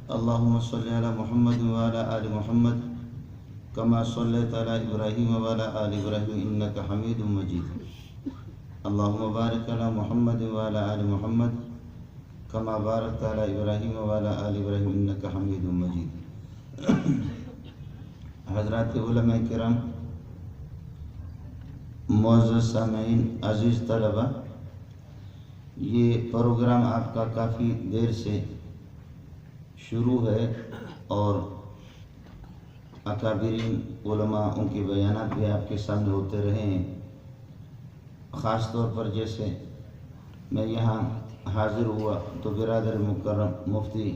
اللهم صل على محمد وعلى آل محمد كما صليت على إبراهيم وعلى آل إبراهيم إنك حميد مجيد. اللهم بارك على محمد وعلى آل محمد كما باركت على إبراهيم وعلى آل إبراهيم إنك حميد مجيد. حضرات علماء کرام، معزز سامعین، عزیز طلبہ، یہ پروگرام آپ کا کافی دیر سے شروع ہے اور اکابرین علماء ان کے بیانات بھی آپ کے سامنے ہوتے رہے ہیں. خاص طور پر جیسے میں یہاں حاضر ہوا تو برادر مکرم مفتی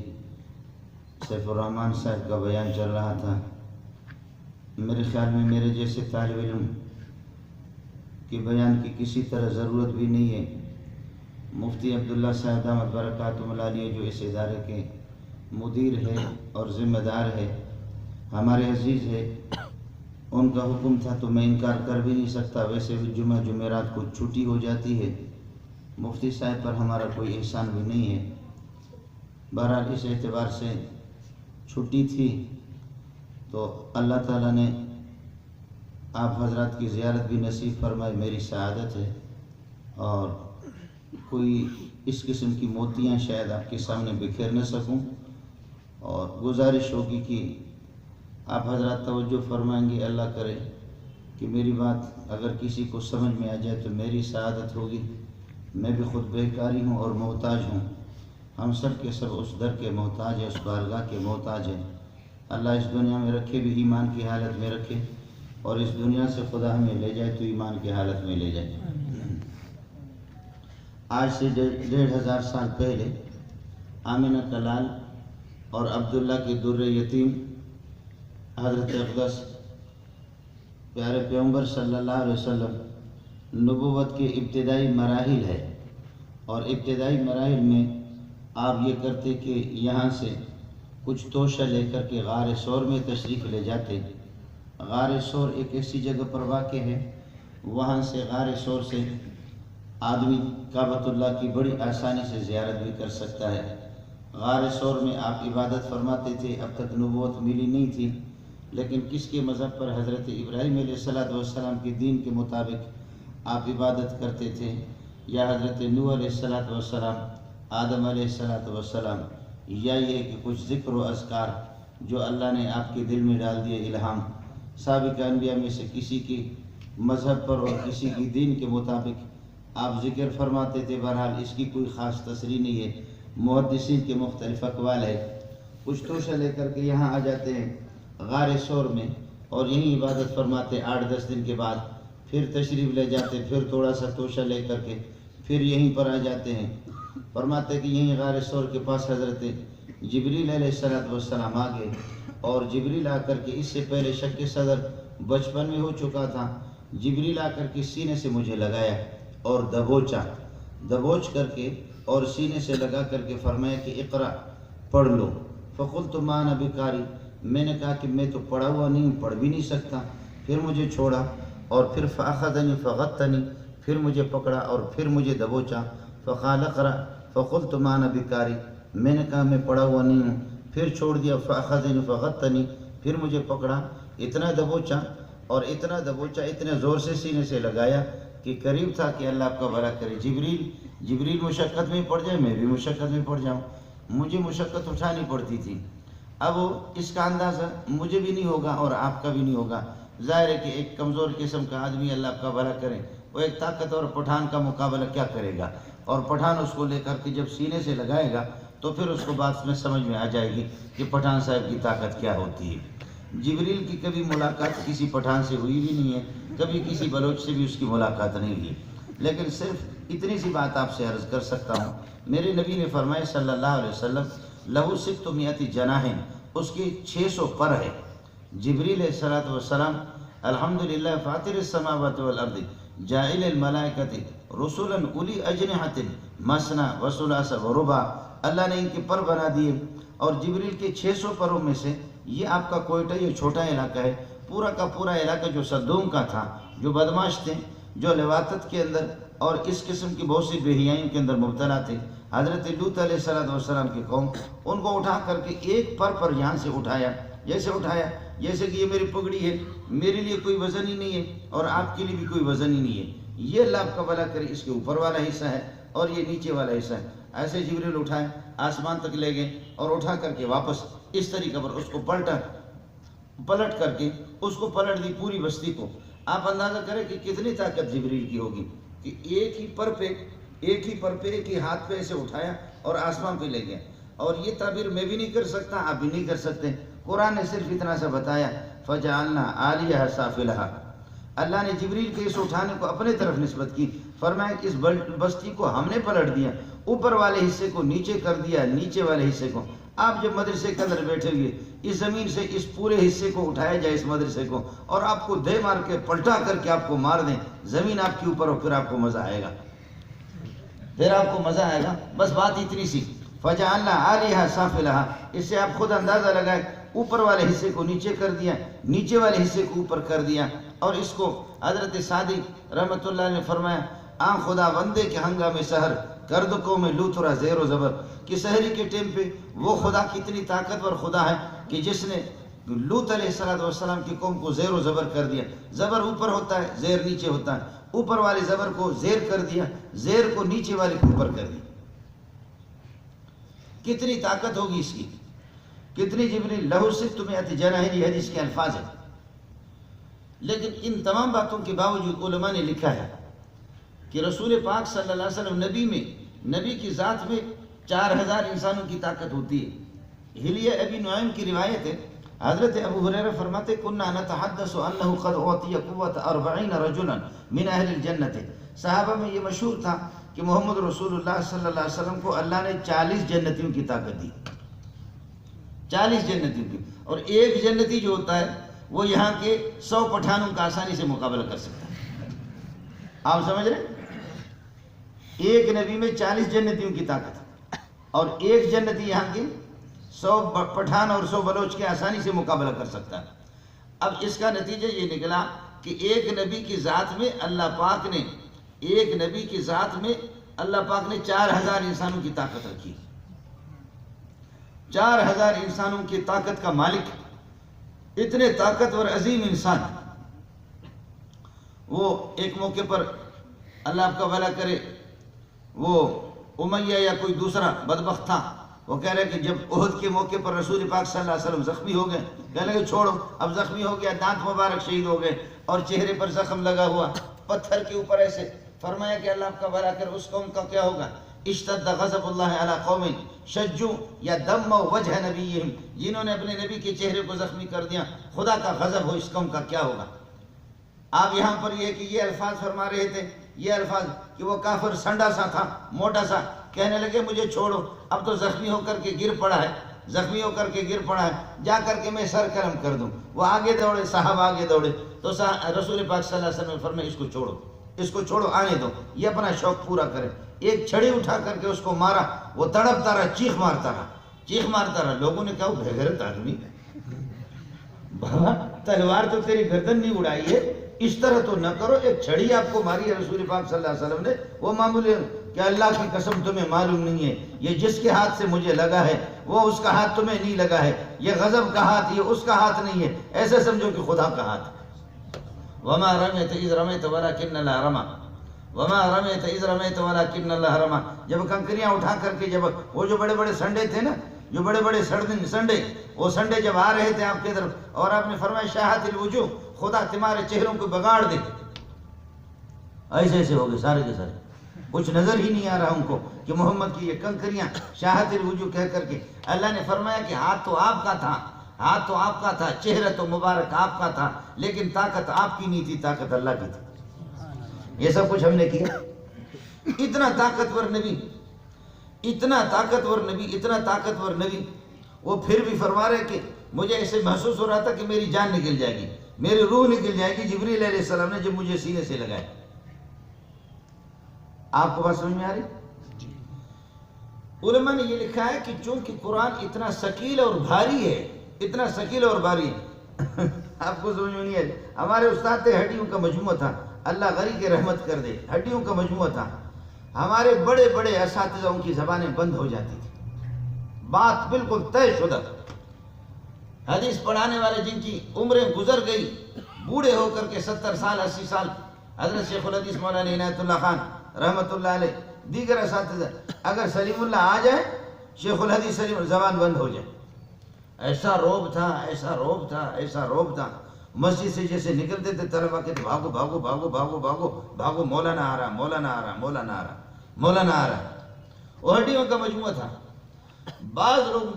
سیف الرحمن صاحب کا بیان چل رہا تھا. میرے خیال میں میرے جیسے طالب علم کے بیان کی کسی طرح ضرورت بھی نہیں ہے. مفتی عبداللہ صاحب دامت برکاتہم العالیہ جو اس ادارے کے مدیر ہے اور ذمہ دار ہے، ہمارے عزیز ہے، ان کا حکم تھا تو میں انکار کر بھی نہیں سکتا. ویسے بھی جمعہ جمعرات کو چھٹی ہو جاتی ہے، مفتی صاحب پر ہمارا کوئی احسان بھی نہیں ہے. بہرحال اس اعتبار سے چھٹی تھی تو اللہ تعالیٰ نے آپ حضرات کی زیارت بھی نصیب فرمائی، میری سعادت ہے. اور کوئی اس قسم کی موتیاں شاید آپ کے سامنے بکھیر نہ سکوں، اور گزارش ہوگی کہ آپ حضرات توجہ فرمائیں گے. اللہ کرے کہ میری بات اگر کسی کو سمجھ میں آ جائے تو میری سعادت ہوگی. میں بھی خود بیکاری ہوں اور محتاج ہوں. ہم سب کے سب اس در کے محتاج ہیں، اس بارگاہ کے محتاج ہیں. اللہ اس دنیا میں رکھے بھی ایمان کی حالت میں رکھے، اور اس دنیا سے خدا ہمیں لے جائے تو ایمان کی حالت میں لے جائے. آج سے 1500 سال پہلے آمنہ کا لال اور عبداللہ کے در یتیم حضرت اقدس پیارے پیغمبر صلی اللہ علیہ وسلم نبوت کے ابتدائی مراحل ہے. اور ابتدائی مراحل میں آپ یہ کرتے کہ یہاں سے کچھ توشہ لے کر کے غار ثور میں تشریف لے جاتے. غار ثور ایک ایسی جگہ پر واقع ہے، وہاں سے غار ثور سے آدمی کعبۃ اللہ کی بڑی آسانی سے زیارت بھی کر سکتا ہے. غار ثور میں آپ عبادت فرماتے تھے. اب تک نبوت ملی نہیں تھی، لیکن کس کے مذہب پر؟ حضرت ابراہیم علیہ السلام کے دین کے مطابق آپ عبادت کرتے تھے، یا حضرت نوح علیہ السلام، آدم علیہ السلام، یا یہ کہ کچھ ذکر و اذکار جو اللہ نے آپ کے دل میں ڈال دیے الہام. سابق انبیاء میں سے کسی کی مذہب پر اور کسی کی دین کے مطابق آپ ذکر فرماتے تھے. بہرحال اس کی کوئی خاص تصریح نہیں ہے، محدثین کے مختلف اقوال ہے. کچھ توشہ لے کر کے یہاں آ جاتے ہیں غار ثور میں، اور یہیں عبادت فرماتے. 8-10 دن کے بعد پھر تشریف لے جاتے، پھر تھوڑا سا توشہ لے کر کے پھر یہیں پر آ جاتے ہیں. فرماتے کہ یہیں غار ثور کے پاس حضرت جبریل علیہ السلام آ گئے، اور جبریل آ کر کے اس سے پہلے شک صدر بچپن میں ہو چکا تھا. جبریل آ کر کے سینے سے مجھے لگایا اور دبوچ کر کے اور سینے سے لگا کر کے فرمایا کہ اقرا، پڑھ لو. فقلت ما انا بقاری، میں نے کہا کہ میں تو پڑھا ہوا نہیں ہوں، پڑھ بھی نہیں سکتا. پھر مجھے چھوڑا اور پھر فاخذنی فغطنی، پھر مجھے پکڑا اور پھر مجھے دبوچا. فقال اقرا، فقلت ما انا بقاری، میں نے کہا میں پڑھا ہوا نہیں ہوں. پھر چھوڑ دیا. فاخذنی فغطنی، پھر مجھے پکڑا، اتنا دبوچا اور اتنا دبوچا، اتنے زور سے سینے سے لگایا کہ قریب تھا کہ اللہ آپ کا بھلا کرے. جبریل مشقت میں پڑ جائے، میں بھی مشقت میں پڑ جاؤں. مجھے مشقت اٹھانی پڑتی تھی. اب اس کا اندازہ مجھے بھی نہیں ہوگا اور آپ کا بھی نہیں ہوگا. ظاہر ہے کہ ایک کمزور قسم کا آدمی، اللہ آپ کا بھلا کرے، وہ ایک طاقتور پٹھان کا مقابلہ کیا کرے گا؟ اور پٹھان اس کو لے کر کے جب سینے سے لگائے گا تو پھر اس کو بات میں سمجھ میں آ جائے گی کہ پٹھان صاحب کی طاقت کیا ہوتی ہے. جبریل کی کبھی ملاقات کسی پٹھان سے ہوئی بھی نہیں ہے، کبھی کسی بلوچ سے بھی اس کی ملاقات نہیں ہوئی. لیکن صرف اتنی سی بات آپ سے عرض کر سکتا ہوں. میرے نبی نے فرمایا صلی اللہ علیہ وسلم، لہو 600 جناح، اس کی 600 پر ہے. جبریل علیہ السلام الحمدللہ فاطر السماوات والارض جاعل الملائکۃ رسلا اولی اجنحۃ مثنی وثلاث ورباع، اللہ نے ان کے پر بنا دیے. اور جبریل کے 600 پروں میں سے یہ آپ کا کوئٹہ یہ چھوٹا علاقہ ہے، پورا کا پورا علاقہ جو صدوم کا تھا، جو بدماش تھے، جو لواطت کے اندر اور اس قسم کی بہت سی بے حیائیوں کے اندر مبتلا تھے، حضرت لوط علیہ السلام کی قوم، ان کو اٹھا کر کے ایک پر یہاں سے اٹھایا، جیسے کہ یہ میری پگڑی ہے، میرے لیے کوئی وزن ہی نہیں ہے اور آپ کے لیے بھی کوئی وزن ہی نہیں ہے، یہ اللہ آپ کا بھلا کرے، اس کے اوپر والا حصہ ہے اور یہ نیچے والا حصہ ہے۔ ایسے جبریل اٹھائے، آسمان تک لے گئے اور اٹھا کر کے واپس اس طریقے پر اس کو پلٹ کر کے اس کو پلٹ دی پوری بستی کو۔ آپ اندازہ کریں کہ کتنی طاقت جبریل کی ہوگی کہ ایک ہی پر پہ ایک ہی ہاتھ پہ ایسے اٹھایا اور آسمان پہ لے گیا۔ اور یہ تعبیر میں بھی نہیں کر سکتا، آپ بھی نہیں کر سکتے، قرآن نے صرف اتنا سا بتایا، فَجَعَلْنَا عَالِيَهَا سَافِلَهَا۔ اللہ نے جبریل کے اس اٹھانے کو اپنے طرف نسبت کی، فرمایا کہ اس بستی کو ہم نے پلٹ دیا، اوپر والے حصے کو نیچے کر دیا، نیچے والے حصے کو۔ آپ جب مدرسے کے اندر بیٹھے ہوئے، اس زمین سے اس پورے حصے کو اٹھایا جائے اس مدرسے کو، اور آپ کو دے مار کے پلٹا کر کے آپ کو مار دیں زمین آپ کے اوپر، اور پھر آپ کو مزہ آئے گا، بس بات اتنی سی، فَجَعَلْنَا عَالِيَهَا سَافِلَهَا۔ اس سے آپ خود اندازہ لگائیں، اوپر والے حصے کو نیچے کر دیا، نیچے والے حصے کو اوپر کر دیا۔ اور اس کو حضرت صادق رحمۃ اللہ نے فرمایا، آن خدا بندے کے ہنگامے سحر کردکوں میں لوترا زیر و زبر، کہ سحری کے ٹیم پہ وہ خدا کتنی طاقتور خدا ہے کہ جس نے لوط علیہ السلام کی قوم کو زیر و زبر کر دیا۔ زبر اوپر ہوتا ہے، زیر نیچے ہوتا ہے، اوپر والے زبر کو زیر کر دیا، زیر کو نیچے والے کو اوپر کر دیا۔ کتنی طاقت ہوگی اس کی، کتنی جبریل لہو ست مئۃ جناح، یہ حدیث کے الفاظ ہیں۔ لیکن ان تمام باتوں کے باوجود علماء نے لکھا ہے کہ رسول پاک صلی اللہ علیہ وسلم نبی کی ذات میں 4000 انسانوں کی طاقت ہوتی ہے۔ حلیہ ابی نعیم کی روایت ہے، حضرت ابو ہریرہ فرماتے، کنا نتحدث انہ قد اعطی قوت 40 رجلا من اہل الجنت۔ صحابہ میں یہ مشہور تھا کہ محمد رسول اللہ صلی اللہ علیہ وسلم کو اللہ نے 40 جنتیوں کی طاقت دی، 40 جنتیوں کی، اور ایک جنتی جو ہوتا ہے وہ یہاں کے 100 پٹھانوں کا آسانی سے مقابلہ کر سکتا ہے۔ آپ سمجھ رہے ہیں؟ ایک نبی میں 40 جنتیوں کی طاقت، اور ایک جنتی یہاں کے 100 پٹھان اور 100 بلوچ کے آسانی سے مقابلہ کر سکتا ہے۔ اب اس کا نتیجہ یہ نکلا کہ ایک نبی کی ذات میں اللہ پاک نے 4000 انسانوں کی طاقت رکھی۔ 4000 انسانوں کی طاقت کا مالک، اتنے طاقتور عظیم انسان، وہ ایک موقع پر اللہ آپ کا بھلا کرے، وہ امیہ یا کوئی دوسرا بدبخت تھا، وہ کہہ رہے کہ جب احد کے موقع پر رسول پاک صلی اللہ علیہ وسلم زخمی ہو گئے، کہنے لگے چھوڑو، اب زخمی ہو گیا، دانت مبارک شہید ہو گئے اور چہرے پر زخم لگا ہوا، پتھر کے اوپر ایسے، فرمایا کہ اللہ آپ کا بھلا کرے، اس قوم کا کیا ہوگا؟ اشتد غضب اللہ علی قوم شجوا یا دموا وجہ نبیہم، جنہوں نے اپنے نبی کے چہرے کو زخمی کر دیا، خدا کا غضب ہو، اس قوم کا کیا ہوگا؟ آپ یہاں پر یہ کہ یہ الفاظ فرما رہے تھے، یہ الفاظ کہ وہ کافر سنڈا سا تھا، موٹا سا، کہنے لگے مجھے چھوڑو، اب تو زخمی ہو کر کے گر پڑا ہے، جا کر کے میں سر قلم کر دوں۔ وہ آگے دوڑے، صاحب آگے دوڑے، تو رسول پاک صلی اللہ علیہ وسلم نے فرمایا اس کو چھوڑو، آنے دو، یہ اپنا شوق پورا کرے۔ ایک چھڑی اٹھا کر کے اس کو مارا، وہ تڑپتا رہا، چیخ مارتا رہا، لوگوں نے کہا وہ بے غیرت آدمی، بابا تلوار تو تیری گردن نہیں اڑائی ہے، اس طرح تو نہ کرو، ایک چھڑی آپ کو ماری ہے رسول پاک صلی اللہ علیہ وسلم نے، وہ معمولی کہ اللہ کی قسم تمہیں معلوم نہیں ہے، یہ جس کے ہاتھ سے مجھے لگا ہے وہ اس کا ہاتھ تمہیں نہیں لگا ہے، یہ غضب کا ہاتھ، یہ اس کا ہاتھ نہیں ہے، ایسے سمجھو کہ خدا کا ہاتھ۔ وما رمیت اذ رمیت ولکن اللہ رمی، وما رمیت اذ رمیت ولکن اللہ رمی۔ جب کنکریاں اٹھا کر کے، جب وہ جو بڑے بڑے سنڈے تھے نا، جو بڑے بڑے سنڈے، وہ سنڈے جب آ رہے تھے آپ کی طرف، اور آپ نے فرمایا شاہت الوجوہ، خدا تمہارے چہروں کو بگاڑ دے، ایسے ہو گئے سارے کے سارے، کچھ نظر ہی نہیں آ رہا ان کو کہ محمد کی یہ کنکریاں شاہت الوجوہ کہہ کر کے۔ اللہ نے فرمایا کہ ہاتھ تو آپ کا تھا، چہرہ تو مبارک آپ کا تھا، لیکن طاقت آپ کی نہیں تھی، طاقت اللہ کی تھی۔ یہ سب کچھ ہم نے کیا۔ اتنا طاقتور نبی، وہ پھر بھی فرما رہے کہ مجھے ایسے محسوس ہو رہا تھا کہ میری جان نکل جائے گی، میری روح نکل جائے گی، جبریل علیہ السلام نے جب مجھے سینے سے لگائے۔ آپ کو بات سمجھ میں آ رہی؟ علماء نے یہ لکھا ہے کہ چونکہ قرآن اتنا ثقیل اور بھاری ہے، آپ کو سمجھ میں نہیں ہے۔ ہمارے استاد تھے، ہڈیوں کا مجموعہ تھا، اللہ غری کے رحمت کر دے، ہڈیوں کا مجموعہ تھا، ہمارے بڑے بڑے اساتذوں کی زبانیں بند ہو جاتی تھی، بات بالکل طے شدہ۔ حدیث پڑھانے والے جن کی عمریں گزر گئی، بوڑھے ہو کر کے 70 سال 80 سال، حضرت شیخ الحدیث مولانا عنایت اللہ خان رحمۃ اللہ علیہ، دیگر اساتذہ، اگر سلیم اللہ آ جائے، شیخ الحدیث سلیم زبان بند ہو جائے۔ ایسا روب تھا، ایسا روب تھا، ایسا روب تھا۔ مسجد سے جیسے نکلتے تھے طلبا کہتے بھاگو بھاگو بھاگو بھاگو بھاگو بھاگو، مولانا آ رہا، مولانا آ رہا، مولانا آ رہا، مولانا آ رہا۔ وہ ہڈیوں کا مجموعہ تھا۔ بعض لوگوں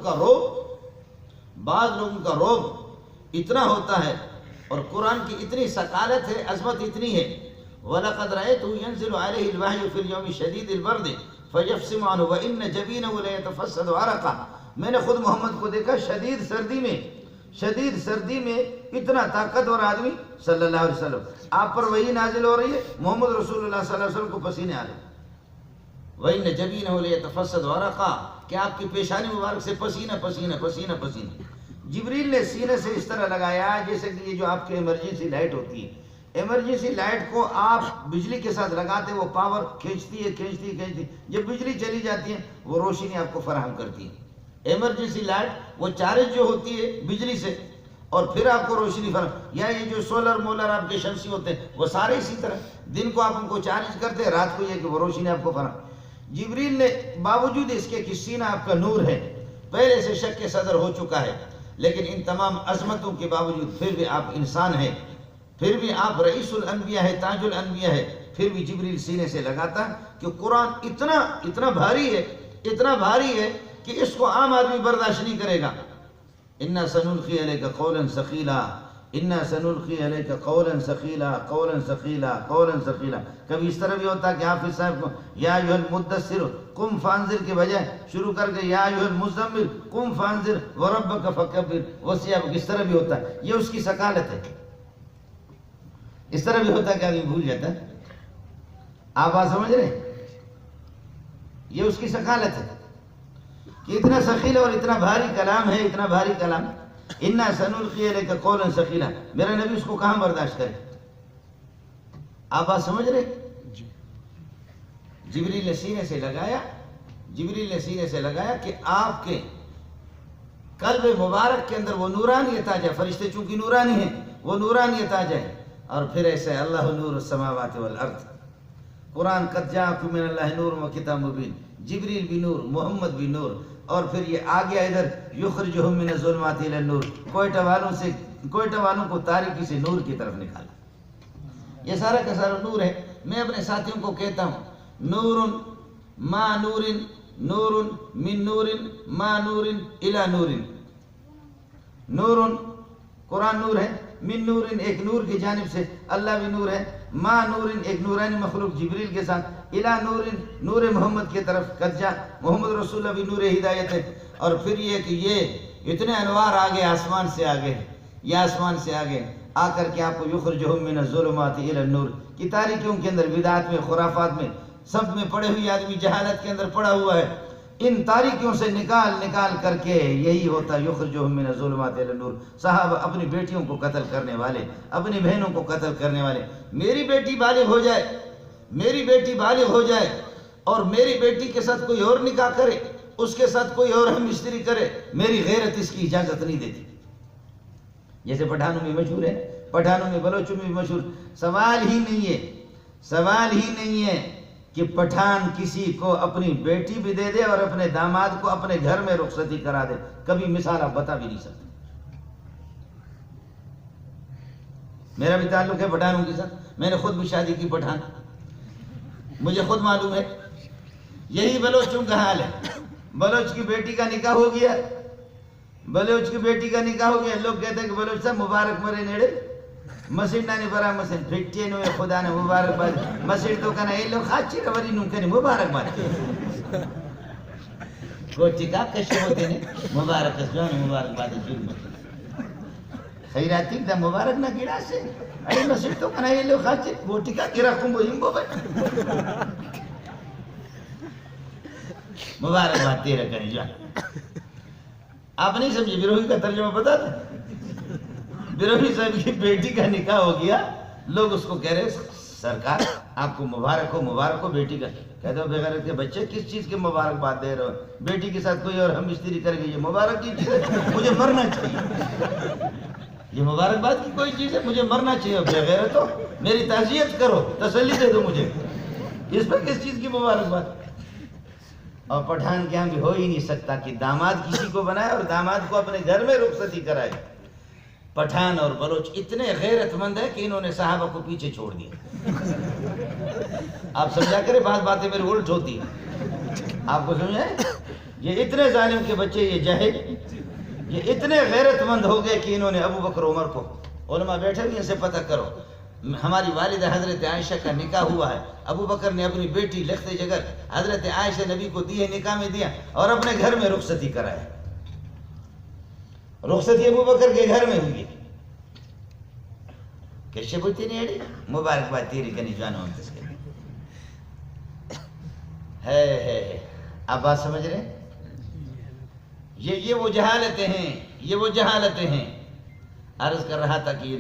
کا روب اتنا ہوتا ہے، اور قرآن کی اتنی ثقالت ہے، عظمت اتنی ہے۔ وَلَقَدْ رَأَيْتُهُ يَنزِلُ عَلَيْهِ الْوَحْيُ فِي الْيَوْمِ الشَّدِيدِ الْبَرْدِ فَيَفْصِمُ عَنْهُ وَإِنَّ جَبِينَهُ لَيَتَفَسَّدُ عَرَقًا۔ میں نے خود محمد کو دیکھا شدید سردی میں اتنا طاقتور آدمی صلی اللہ علیہ وسلم، آپ پر وہی نازل ہو رہی ہے، محمد رسول اللہ صلی اللہ علیہ وسلم کو پسینے آ رہے۔ وَإِنَّ جَبِينَهُ لَيَتَفَسَّدُ عَرَقًا، کہ آپ کی پیشانی مبارک سے پسینہ پسینہ پسینہ پسینہ۔ جبریل نے سینے سے اس طرح لگایا جیسے کہ یہ جو آپ کے ایمرجنسی لائٹ ہوتی ہے، ایمرجنسی لائٹ کو آپ بجلی کے ساتھ لگاتے، وہ پاور کھینچتی ہے، جب بجلی چلی جاتی ہے وہ روشنی آپ کو فراہم کرتی ہے۔ ایمرجنسی لائٹ وہ چارج جو ہوتی ہے بجلی سے، اور پھر آپ کو روشنی فراہم، یا یہ جو سولر مولر آپ کے شمسی ہوتے ہیں وہ سارے اسی طرح، دن کو آپ ان کو چارج کرتے ہیں، رات کو یہ کہ وہ روشنی آپ کو فراہم۔ جبریل نے باوجود اس کے کہ سینہ آپ کا نور ہے، پہلے سے شک کے صدر ہو چکا ہے، لیکن ان تمام عظمتوں کے باوجود پھر بھی آپ انسان ہیں، پھر بھی آپ رئیس الانبیاء ہے، تاج الانبیاء ہے، پھر بھی جبریل سینے سے لگاتا کہ قرآن اتنا بھاری ہے کہ اس کو عام آدمی برداشت نہیں کرے گا۔ اِنَّا سَنُلْقِي عَلَيْكَ قَوْلًا ثَقِيلًا، اِنَّا سَنُلْقِي عَلَيْكَ قَوْلًا ثَقِيلًا، قَوْلًا ثَقِيلًا، قَوْلًا ثَقِيلًا۔ کبھی اس طرح بھی ہوتا کہ حافظ صاحب کو یا ایھا المدثر قم فانذر کے بجائے شروع کر کے یا ایھا المزمل قم فانذر وربک فکبر، وسیع، اس طرح بھی ہوتا ہے، یہ اس کی ثقالت ہے۔ اس طرح بھی ہوتا ہے کہ آدمی بھول جاتا ہے۔ آپ بات سمجھ رہے ہیں؟ یہ اس کی ثقالت ہے کہ اتنا ثقیل اور اتنا بھاری کلام ہے، اتنا بھاری کلام۔ اِنَّا سَنُلْقِي عَلَيْكَ قَوْلًا ثَقِيلًا، میرا نبی اس کو کہاں برداشت کرے؟ آپ بات سمجھ رہے؟ جبریل نے سینے سے لگایا کہ آپ کے قلب مبارک کے اندر وہ نورانیت آ جائے، فرشتے چونکہ نورانی ہیں، وہ نورانیت آ جائے، اور پھر ایسے اللہ نور السماوات والارض، قرآن قد جاءکم من اللہ نور و کتاب مبین، جبریل بھی نور، محمد بھی نور، اور پھر یہ آ گیا ادھر یخرجہم من الظلمات الی النور، کوئٹہ والوں کو تاریکی سے نور کی طرف نکالا۔ یہ سارا کا سارا نور ہے۔ میں اپنے ساتھیوں کو کہتا ہوں نور ما نور، نور من نور ما نور الی نور۔ نور قرآن نور ہے، من نور ایک نور کی جانب سے، اللہ بھی نور ہے، ما نور ایک نورانی مخلوق جبریل کے ساتھ، الی نور نور محمد کی طرف، قد جاء محمد رسول اللہ بھی نور ہدایت ہے۔ اور پھر یہ کہ یہ اتنے انوار آگے آسمان سے آگے، یہ آسمان سے آگے آ کر کے آپ کو یخرجہم من الظلمات الی النور کی تاریکیوں کے اندر، بدعات میں، خرافات میں، سب میں پڑے ہوئے آدمی جہالت کے اندر پڑا ہوا ہے، ان تاریکیوں سے نکال کر کے یہی ہوتا یخرجہم من الظلمات الی النور۔ صحابہ اپنی بیٹیوں کو قتل کرنے والے، اپنی بہنوں کو قتل کرنے والے، میری بیٹی بالغ ہو جائے اور میری بیٹی کے ساتھ کوئی اور نکاح کرے، اس کے ساتھ کوئی اور ہم مشتری کرے، میری غیرت اس کی اجازت نہیں دیتی۔ جیسے پٹھانوں میں مشہور ہے، پٹھانوں میں بلوچوں میں بھی مشہور، سوال ہی نہیں ہے کہ پٹھان کسی کو اپنی بیٹی بھی دے دے اور اپنے داماد کو اپنے گھر میں رخصتی کرا دے، کبھی مثال آپ بتا بھی نہیں سکتے۔ میرا بھی تعلق ہے پٹھانوں کے ساتھ، میں نے خود بھی شادی کی پٹھان، مجھے خود معلوم ہے۔ یہی بلوچوں کا حال ہے، بلوچ کی بیٹی کا نکاح ہو گیا، لوگ کہتے ہیں کہ بلوچ صاحب مبارک مرے نیڑے مسجد نانی برا مسجد پھٹے نوے خدا نے مبارک باد مسجد تو کنا یہ لوگ خاچی روری نوں کنے مبارک باد کوٹی کا کشے ہوتے ہیں مبارک اسجان مبارک باد ظلم خیراتی دا مبارک نہ گڑا سے اے مسجد تو کنا یہ لوگ خاچی کوٹی کا گرا کمبو ہمبو بھائی مبارک باد تیرا کریں جان۔ آپ نہیں سمجھے بیروہی کا ترجمہ پتا تھا؟ بیروہی صاحب کی بیٹی کا نکاح ہو گیا، لوگ اس کو کہہ رہے سرکار آپ کو مبارک ہو بیٹی کا. کہتے ہو بغیرت کے بچے کس چیز کی مبارکباد دے رہے ہو؟ بیٹی کے ساتھ کوئی اور ہم مستری کر گئی، یہ مبارک کی چیز ہے، مجھے مرنا چاہیے. یہ مبارکباد کی کوئی چیز ہے؟ مجھے مرنا چاہیے. بغیرت ہو، میری تعزیت کرو، تسلی دے دو مجھے، اس پر کس چیز کی مبارکباد؟ اور پٹھان کے ہاں بھی ہو ہی نہیں سکتا کہ داماد کسی کو بنائے اور داماد کو اپنے گھر میں رخصتی کرائے. پٹھان اور بلوچ اتنے غیرت مند ہیں کہ انہوں نے صحابہ کو پیچھے چھوڑ دیا. آپ سمجھا کرے، بعض باتیں میری الٹ ہوتی ہیں، آپ کو سمجھائیں؟ یہ اتنے ظالم کے بچے، یہ جاہل، یہ اتنے غیرت مند ہو گئے کہ انہوں نے ابو بکر عمر کو، علماء بیٹھے ہوئے ان سے پتہ کرو، ہماری والدہ حضرت عائشہ کا نکاح ہوا ہے، ابو بکر نے اپنی بیٹی لخت جگر حضرت عائشہ نبی کو دی ہے، نکاح میں دیا اور اپنے گھر میں رخصتی کرایا. رخصتی ابو بکر کے گھر میں ہوئی. کیسے بوتی نہیں اڑی مبارکباد تیری کنی جوانوں ہم تس کے ہے. آپ بات سمجھ رہے ہیں؟ یہ وہ جہالتیں ہیں، یہ وہ جہالتیں ہیں. عرض کر رہا تھا کہ یہ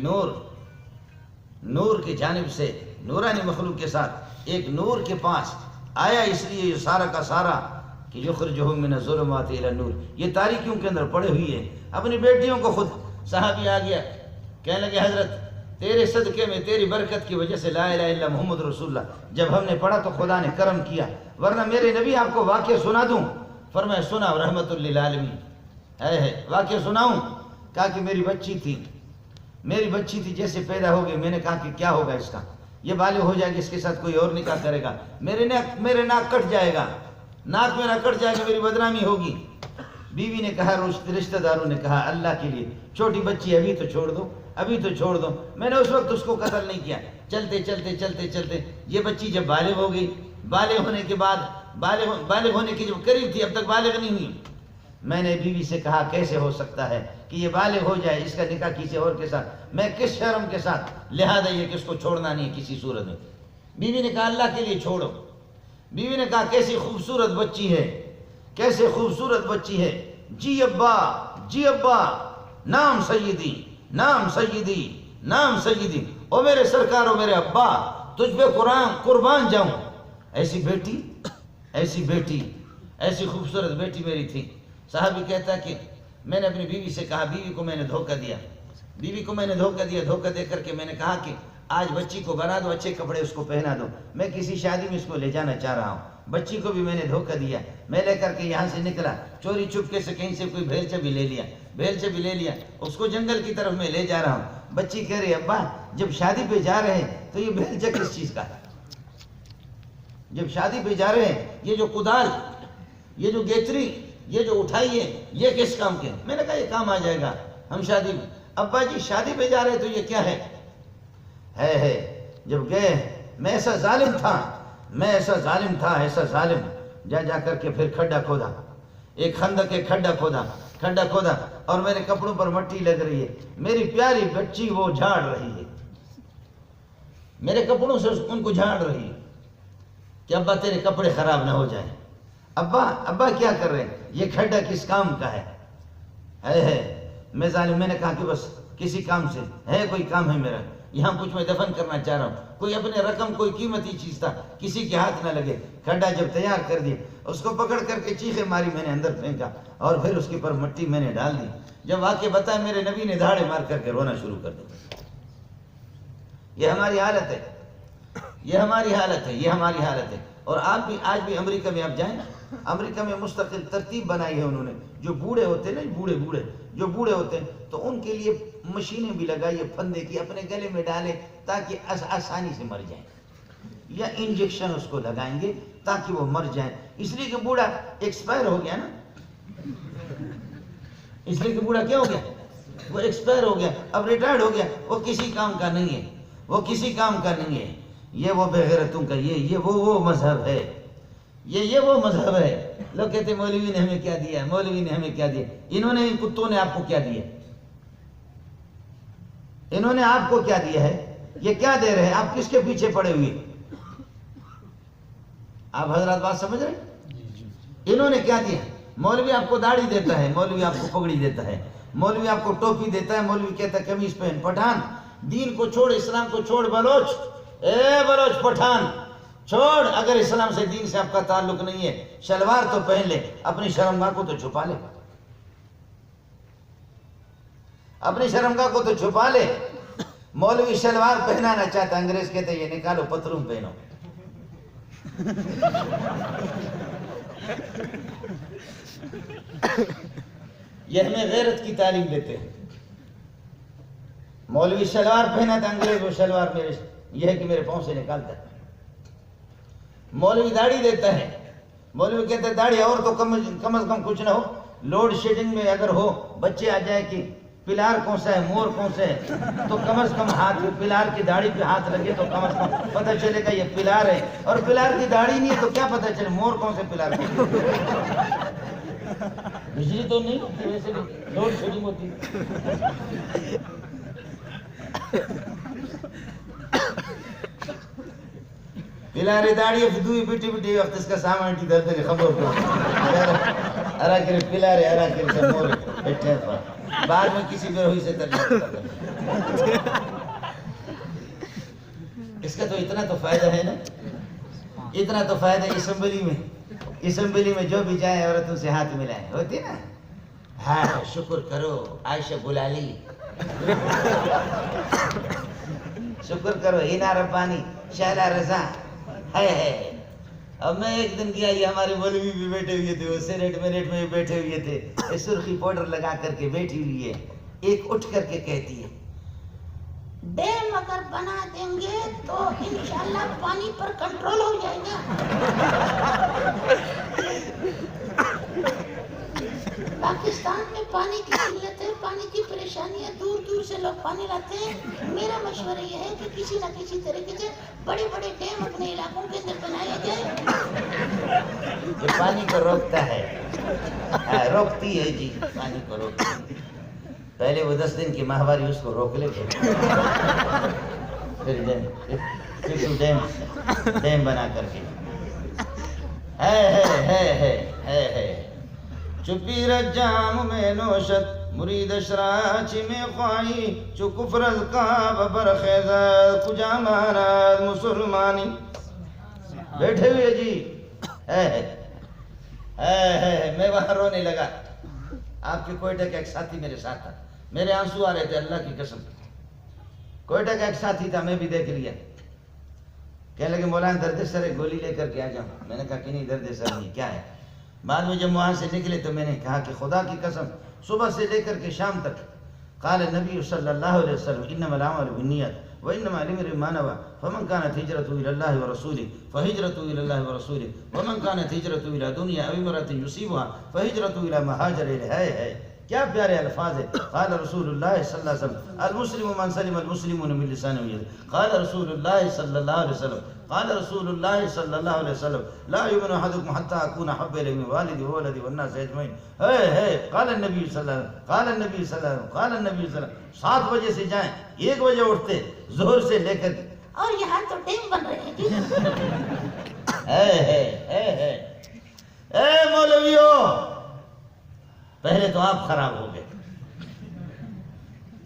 نور کی جانب سے نورانی مخلوق کے ساتھ ایک نور کے پاس آیا، اس لیے یہ سارا کا سارا کہ یخرجہم من الظلمات الی النور، یہ تاریکیوں کے اندر پڑے ہوئی ہے. اپنی بیٹیوں کو خود صحابی آ گیا، کہنے لگے حضرت تیرے صدقے میں، تیری برکت کی وجہ سے لا الہ الا محمد رسول اللہ جب ہم نے پڑھا تو خدا نے کرم کیا، ورنہ میرے نبی آپ کو واقعہ سنا دوں؟ فرمایا سنا رحمت للعالمین. واقعہ سناؤں؟ کہا کہ میری بچی تھی جیسے پیدا ہو گئی، میں نے کہا کہ کیا ہوگا اس کا، یہ بالغ ہو جائے گی، اس کے ساتھ کوئی اور نکاح کرے گا، میرے ناک کٹ جائے گا، ناک میرا کٹ جائے گا، میری بدنامی ہوگی. بیوی نے کہا، رشتہ داروں نے کہا اللہ کے لیے چھوٹی بچی ابھی تو چھوڑ دو. میں نے اس وقت اس کو قتل نہیں کیا. چلتے یہ بچی جب بالغ ہو گئی، بالغ ہونے کے بعد بالغ ہونے کی جب قریب تھی، اب تک بالغ نہیں ہوئی، میں نے بیوی سے کہا کیسے ہو سکتا ہے کہ یہ بالغ ہو جائے، اس کا نکاح کسی اور کے ساتھ، میں کس شرم کے ساتھ، لہذا یہ کہ اس کو چھوڑنا نہیں کسی صورت میں. بیوی نے کہا اللہ کے لیے چھوڑو. بیوی نے کہا کیسی خوبصورت بچی ہے، کیسے خوبصورت بچی ہے، جی ابا نام سیدی او میرے سرکار، او میرے ابا، تجھ پہ قربان جاؤں. ایسی خوبصورت بیٹی میری تھی. صحابی کہتا ہے کہ میں نے اپنی بیوی سے کہا، بیوی کو میں نے دھوکہ دیا، دھوکہ دے کر کے میں نے کہا کہ آج بچی کو بنا دو، اچھے کپڑے اس کو پہنا دو، میں کسی شادی میں اس کو لے جانا چاہ رہا ہوں. بچی کو بھی میں نے دھوکہ دیا، میں لے کر کے یہاں سے نکلا، چوری چپکے سے کہیں سے کوئی بھیلچا بھی لے لیا، اس کو جنگل کی طرف میں لے جا رہا ہوں. بچی کہہ رہی ابا جب شادی پہ جا رہے ہیں تو یہ بھیلچا کس چیز کا ہے؟ جب شادی پہ جا رہے ہیں یہ جو کدال، یہ جو گیچری، یہ جو اٹھائی ہے، یہ کس کام کے؟ میں نے کہا یہ کام آ جائے گا ہم شادی میں. ابا جی شادی پہ جا رہے تو یہ کیا ہے؟ جب گئے میں ایسا ظالم تھا، جا کر کے پھر کھڈا کھودا، ایک خندق کے کھڈا کھودا اور میرے کپڑوں پر مٹی لگ رہی ہے، میری پیاری بچی وہ جھاڑ رہی ہے، میرے کپڑوں سے ان کو جھاڑ رہی ہے کہ ابا تیرے کپڑے خراب نہ ہو جائیں. ابا کیا کر رہے ہیں؟ یہ کھڈا کس کام کا ہے؟ میں نے کہا کہ بس کسی کام سے ہے، کوئی کام ہے میرا، یہاں کچھ میں دفن کرنا چاہ رہا ہوں، کوئی اپنے رقم، کوئی قیمتی چیز تھا، کسی کے ہاتھ نہ لگے. کھڈا جب تیار کر دیا، اس کو پکڑ کر کے چیخیں ماری، میں نے اندر پھینکا اور پھر اس کے پر مٹی میں نے ڈال دی. جب واقعہ بتایا میرے نبی نے دھاڑے مار کر کے رونا شروع کر دیا. یہ ہماری حالت ہے. اور آپ بھی آج بھی امریکہ میں آپ جائیں، امریکہ میں مستقل ترتیب بنائی ہے انہوں نے. جو بوڑھے ہوتے ہیں نا، جو بوڑھے ہوتے ہیں تو ان کے لیے مشینیں بھی لگائی ہے پھندے کی، اپنے گلے میں ڈالے تاکہ آسانی سے مر جائیں، یا انجیکشن اس کو لگائیں گے تاکہ وہ مر جائیں. اس لیے کہ بوڑھا ایکسپائر ہو گیا نا، اس لیے کہ بوڑھا کیا ہو گیا؟ وہ ایکسپائر ہو گیا، اب ریٹائرڈ ہو گیا، وہ کسی کام کا نہیں ہے. یہ وہ بغیرتوں کا یہ وہ مذہب ہے، یہ وہ مذہب ہے. لوگ کہتے ہیں مولوی نے ہمیں کیا دیا، انہوں نے، ان کتوں نے آپ کو کیا دیا؟ انہوں نے آپ کو کیا دیا ہے؟ یہ کیا دے رہے ہیں؟ آپ کس کے پیچھے پڑے ہوئے؟ آپ حضرات بات سمجھ رہے ہیں؟ انہوں نے کیا دیا؟ مولوی آپ کو داڑھی دیتا ہے، مولوی آپ کو پگڑی دیتا ہے، مولوی آپ کو ٹوپی دیتا ہے، مولوی کہتا ہے قمیص پہن. پٹھان دین کو چھوڑ، اسلام کو چھوڑ، بلوچ اے بلوچ پٹھان چھوڑ، اگر اسلام سے دین سے آپ کا تعلق نہیں ہے شلوار تو پہن لے، اپنی شرمگاہ کو تو چھپا لے، اپنی شرمگاہ کو تو چھپا لے۔ مولوی شلوار پہنانا چاہتا، انگریز کہتے ہیں یہ نکالو پتلون پہنو۔ یہ ہمیں غیرت کی تعلیم دیتے ہیں۔ مولوی شلوار پہنا تھا، انگریز وہ شلوار میرے یہ ہے کہ میرے پاؤں سے نکالتا ہے۔ مولوی داڑھی دیتا ہے، مولوی کہتے ہیں داڑھی اور تو کم از کم کچھ نہ ہو، لوڈ شیڈنگ میں اگر ہو بچے آ جائے کہ پلار کون سا ہے مور کون سا ہے، تو کم از کم ہاتھ پلار کی داڑھی پہ ہاتھ لگے تو کم از کم پتہ چلے گا یہ پلار ہے، اور پلار کی داڑھی نہیں ہے تو کیا پتہ چلے مور کون سے پلار ہے۔ بجلی تو نہیں ہوتی، ویسے بھی لوڈ شیڈنگ ہوتی ہے۔ پلاری داڑھی دوئی بیٹی بیٹی وقت اس کا سامان کی درد ہے خبر کو ارا کرے پلارے ارا کرے سے مور بیٹھے ہیں، بعد میں کسی بھی روئی سے ترجمہ کرتا۔ اس کا تو اتنا تو فائدہ ہے نا، اتنا تو فائدہ اسمبلی میں جو بھی جائے عورتوں سے ہاتھ ملائے ہوتی نا، ہاں شکر کرو عائشہ بلا لی، شکر کرو ہینا ربانی شہلا رضا ہے۔ اب میں ایک دن گیا، یہ ہمارے مولوی بھی بیٹھے ہوئے تھے، وہ سینٹ میں بیٹھے ہوئے تھے، سرخی پاؤڈر لگا کر کے بیٹھی ہوئی ہے، ایک اٹھ کر کے کہتی ہے ڈیم اگر بنا دیں گے تو انشاءاللہ پانی پر کنٹرول ہو جائے گا۔ پاکستان میں پانی کی قلت ہے، پانی کی پریشانی ہے، دور دور سے لوگ پانی لاتے ہیں۔ میرا مشورہ یہ ہے کہ کسی نہ کسی طریقے سے بڑے بڑے ڈیم اپنے علاقوں کے اندر بنائے جائے، یہ پانی کو روکتا ہے، روکتی ہے جی، پانی کو روکتی ہے۔ پہلے وہ 10 دن کی ماہواری اس کو روک لے، پھر ڈیم بنا کر کے ہے چپی رجام میں نوشت مرید اشراچی میں خواہی چو کفر القاب برخیزت کجا ماناد مسلمانی۔ بیٹھے ہوئے جی میں وہاں رونے لگا۔ آپ کے کوئٹہ کا ایک ساتھی میرے ساتھ تھا، میرے آنسو آ رہے تھے، اللہ کی قسم۔ کوئٹہ کا ایک ساتھی تھا، میں بھی دیکھ لیا، کہنے لگے مولانا درد سر ہے گولی لے کر کے آ جاؤں۔ میں نے کہا کہ نہیں درد سر نہیں، کیا ہے؟ بعد میں جب وہاں سے نکلے تو میں نے کہا کہ خدا کی قسم صبح سے لے کر کے شام تک قال نبی صلی اللہ علیہ وسلم انما الاعمال بالنیات وانما لامرئ ما نوى فمن كانت هجرته الى الله ورسوله فهجرته الى الله ورسوله ومن كانت هجرته الى دنيا او امرأة يصيبها فهجرته الى ما هاجر اليه۔ ہے کیا پیارے الفاظ ہے۔ قال رسول اللہ صلی اللہ علیہ وسلم المسلم من سلم المسلمون من لسانه ويده۔ قال رسول اللہ صلی اللہ علیہ وسلم قال رسول اللہ صلی اللہ علیہ وسلم لا يؤمن احدكم حتى اكون احب اليه من والدي وولدي والناس اجمعين۔ قال النبی صلی اللہ علیہ وسلم قال النبی صلی اللہ علیہ وسلم قال النبی صلی اللہ علیہ وسلم۔ 7 بجے سے جائیں، 1 بجے اٹھتے ظہر سے لے کر، اور یہاں تو ڈیم بن رہے ہیں۔ اے مولویو، پہلے تو آپ خراب ہو گئے،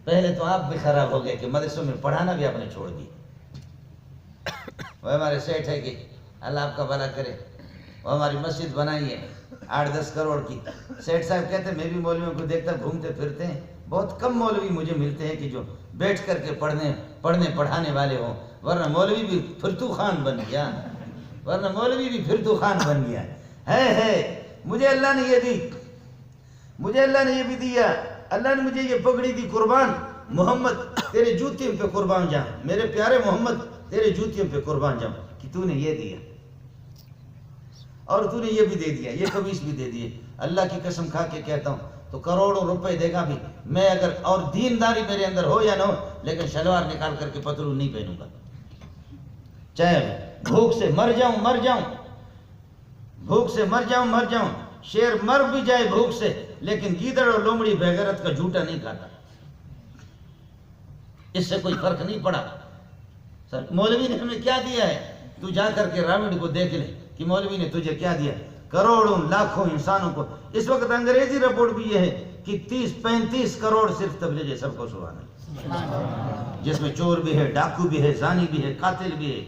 پہلے تو آپ بھی خراب ہو گئے کہ مدرسوں میں پڑھانا بھی آپ نے چھوڑ دی۔ وہ ہمارے سیٹ ہے کہ اللہ آپ کا بھلا کرے، وہ ہماری مسجد بنائی ہے 8-10 کروڑ کی۔ سیٹ صاحب کہتے ہیں میں بھی مولویوں کو دیکھتا گھومتے پھرتے ہیں، بہت کم مولوی مجھے ملتے ہیں کہ جو بیٹھ کر کے پڑھنے پڑھانے والے ہوں، ورنہ مولوی بھی پھرتو خان بن گیا، ورنہ مولوی بھی پھرتو خان بن گیا ہے۔ مجھے اللہ نے یہ دی، مجھے اللہ نے یہ بھی دیا، اللہ نے مجھے یہ پگڑی دی، قربان محمد تیرے جوتیوں پہ قربان جاؤں، میرے پیارے محمد تیرے جوتیوں پہ قربان جاؤں کہ تو نے یہ دیا اور تو نے یہ بھی دے دیا، یہ قمیص بھی دے دیے۔ اللہ کی قسم کھا کے کہتا ہوں تو کروڑوں روپے دے گا بھی میں، اگر اور دینداری میرے اندر ہو یا نہ ہو، لیکن شلوار نکال کر کے پتلون نہیں پہنوں گا، چاہے بھوک سے مر جاؤں، بھوک سے مر جاؤں، شیر مر بھی جائے بھوک سے، لیکن گیدڑ اور لومڑی بغیرت کا جھوٹا نہیں کھاتا۔ اس سے کوئی فرق نہیں پڑا۔ سر مولوی نے ہمیں کیا دیا ہے؟ تو جا کر کے راوڑ کو دیکھ لے کہ مولوی نے تجھے کیا دیا۔ کروڑوں لاکھوں انسانوں کو، اس وقت انگریزی رپورٹ بھی یہ ہے کہ 30-35 کروڑ صرف تبلیغ، سب کو سبحان اللہ۔ جس میں چور بھی ہے، ڈاکو بھی ہے، زانی بھی ہے، قاتل بھی ہے،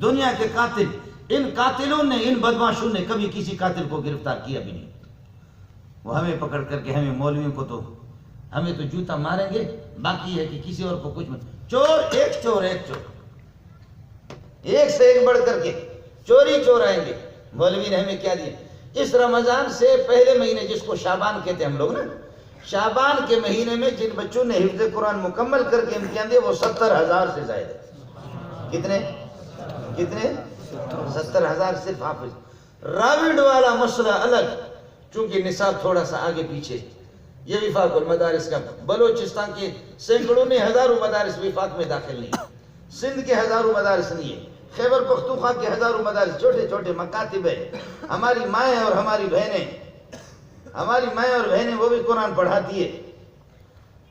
دنیا کے قاتل. ان قاتلوں نے، ان بدماشوں نے کبھی کسی قاتل کو گرفتار کیا بھی نہیں. وہ ہمیں پکڑ کر کے، ہمیں مولویوں کو تو ہمیں تو جوتا ماریں گے، باقی ہے کہ کسی اور کو کچھ چور ایک سے ایک بڑھ کر کے چور آئیں گے. مولوی نے ہمیں کیا دیا؟ اس رمضان سے پہلے مہینے، جس کو شعبان کہتے ہیں ہم لوگ نا، شعبان کے مہینے میں جن بچوں نے حفظ قرآن مکمل کر کے امتحان دیا وہ 70,000 سے زائد ہے. کتنے 70,000 صرف حافظ. راوڑ والا مسئلہ الگ، چونکہ نصاب تھوڑا سا آگے پیچھے. یہ وفاق المدارس کا، بلوچستان کے سینکڑوں نے ہزاروں مدارس وفاق میں داخل نہیں، سندھ کے ہزاروں مدارس نہیں ہے، خیبر پختونخوا کے ہزاروں مدارس، چھوٹے چھوٹے مکاتب ہیں. ہماری مائیں اور ہماری بہنیں وہ بھی قرآن پڑھاتی ہے.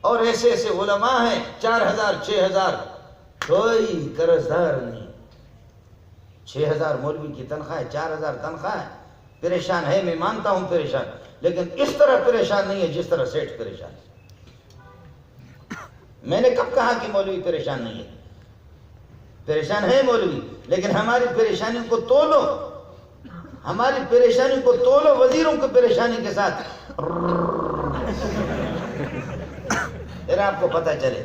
اور ایسے علماء ہیں 4,000 6,000، کوئی قرضدار نہیں. 6,000 مولوی کی تنخواہ ہے، 4,000 تنخواہ ہے. پریشان ہے، میں مانتا ہوں پریشان، لیکن اس طرح پریشان نہیں ہے جس طرح سیٹھ پریشان ہے. میں نے کب کہا کہ مولوی پریشان نہیں ہے؟ پریشان ہے مولوی، لیکن ہماری پریشانی کو تولو، وزیروں کو پریشانی کے ساتھ، پھر آپ کو پتہ چلے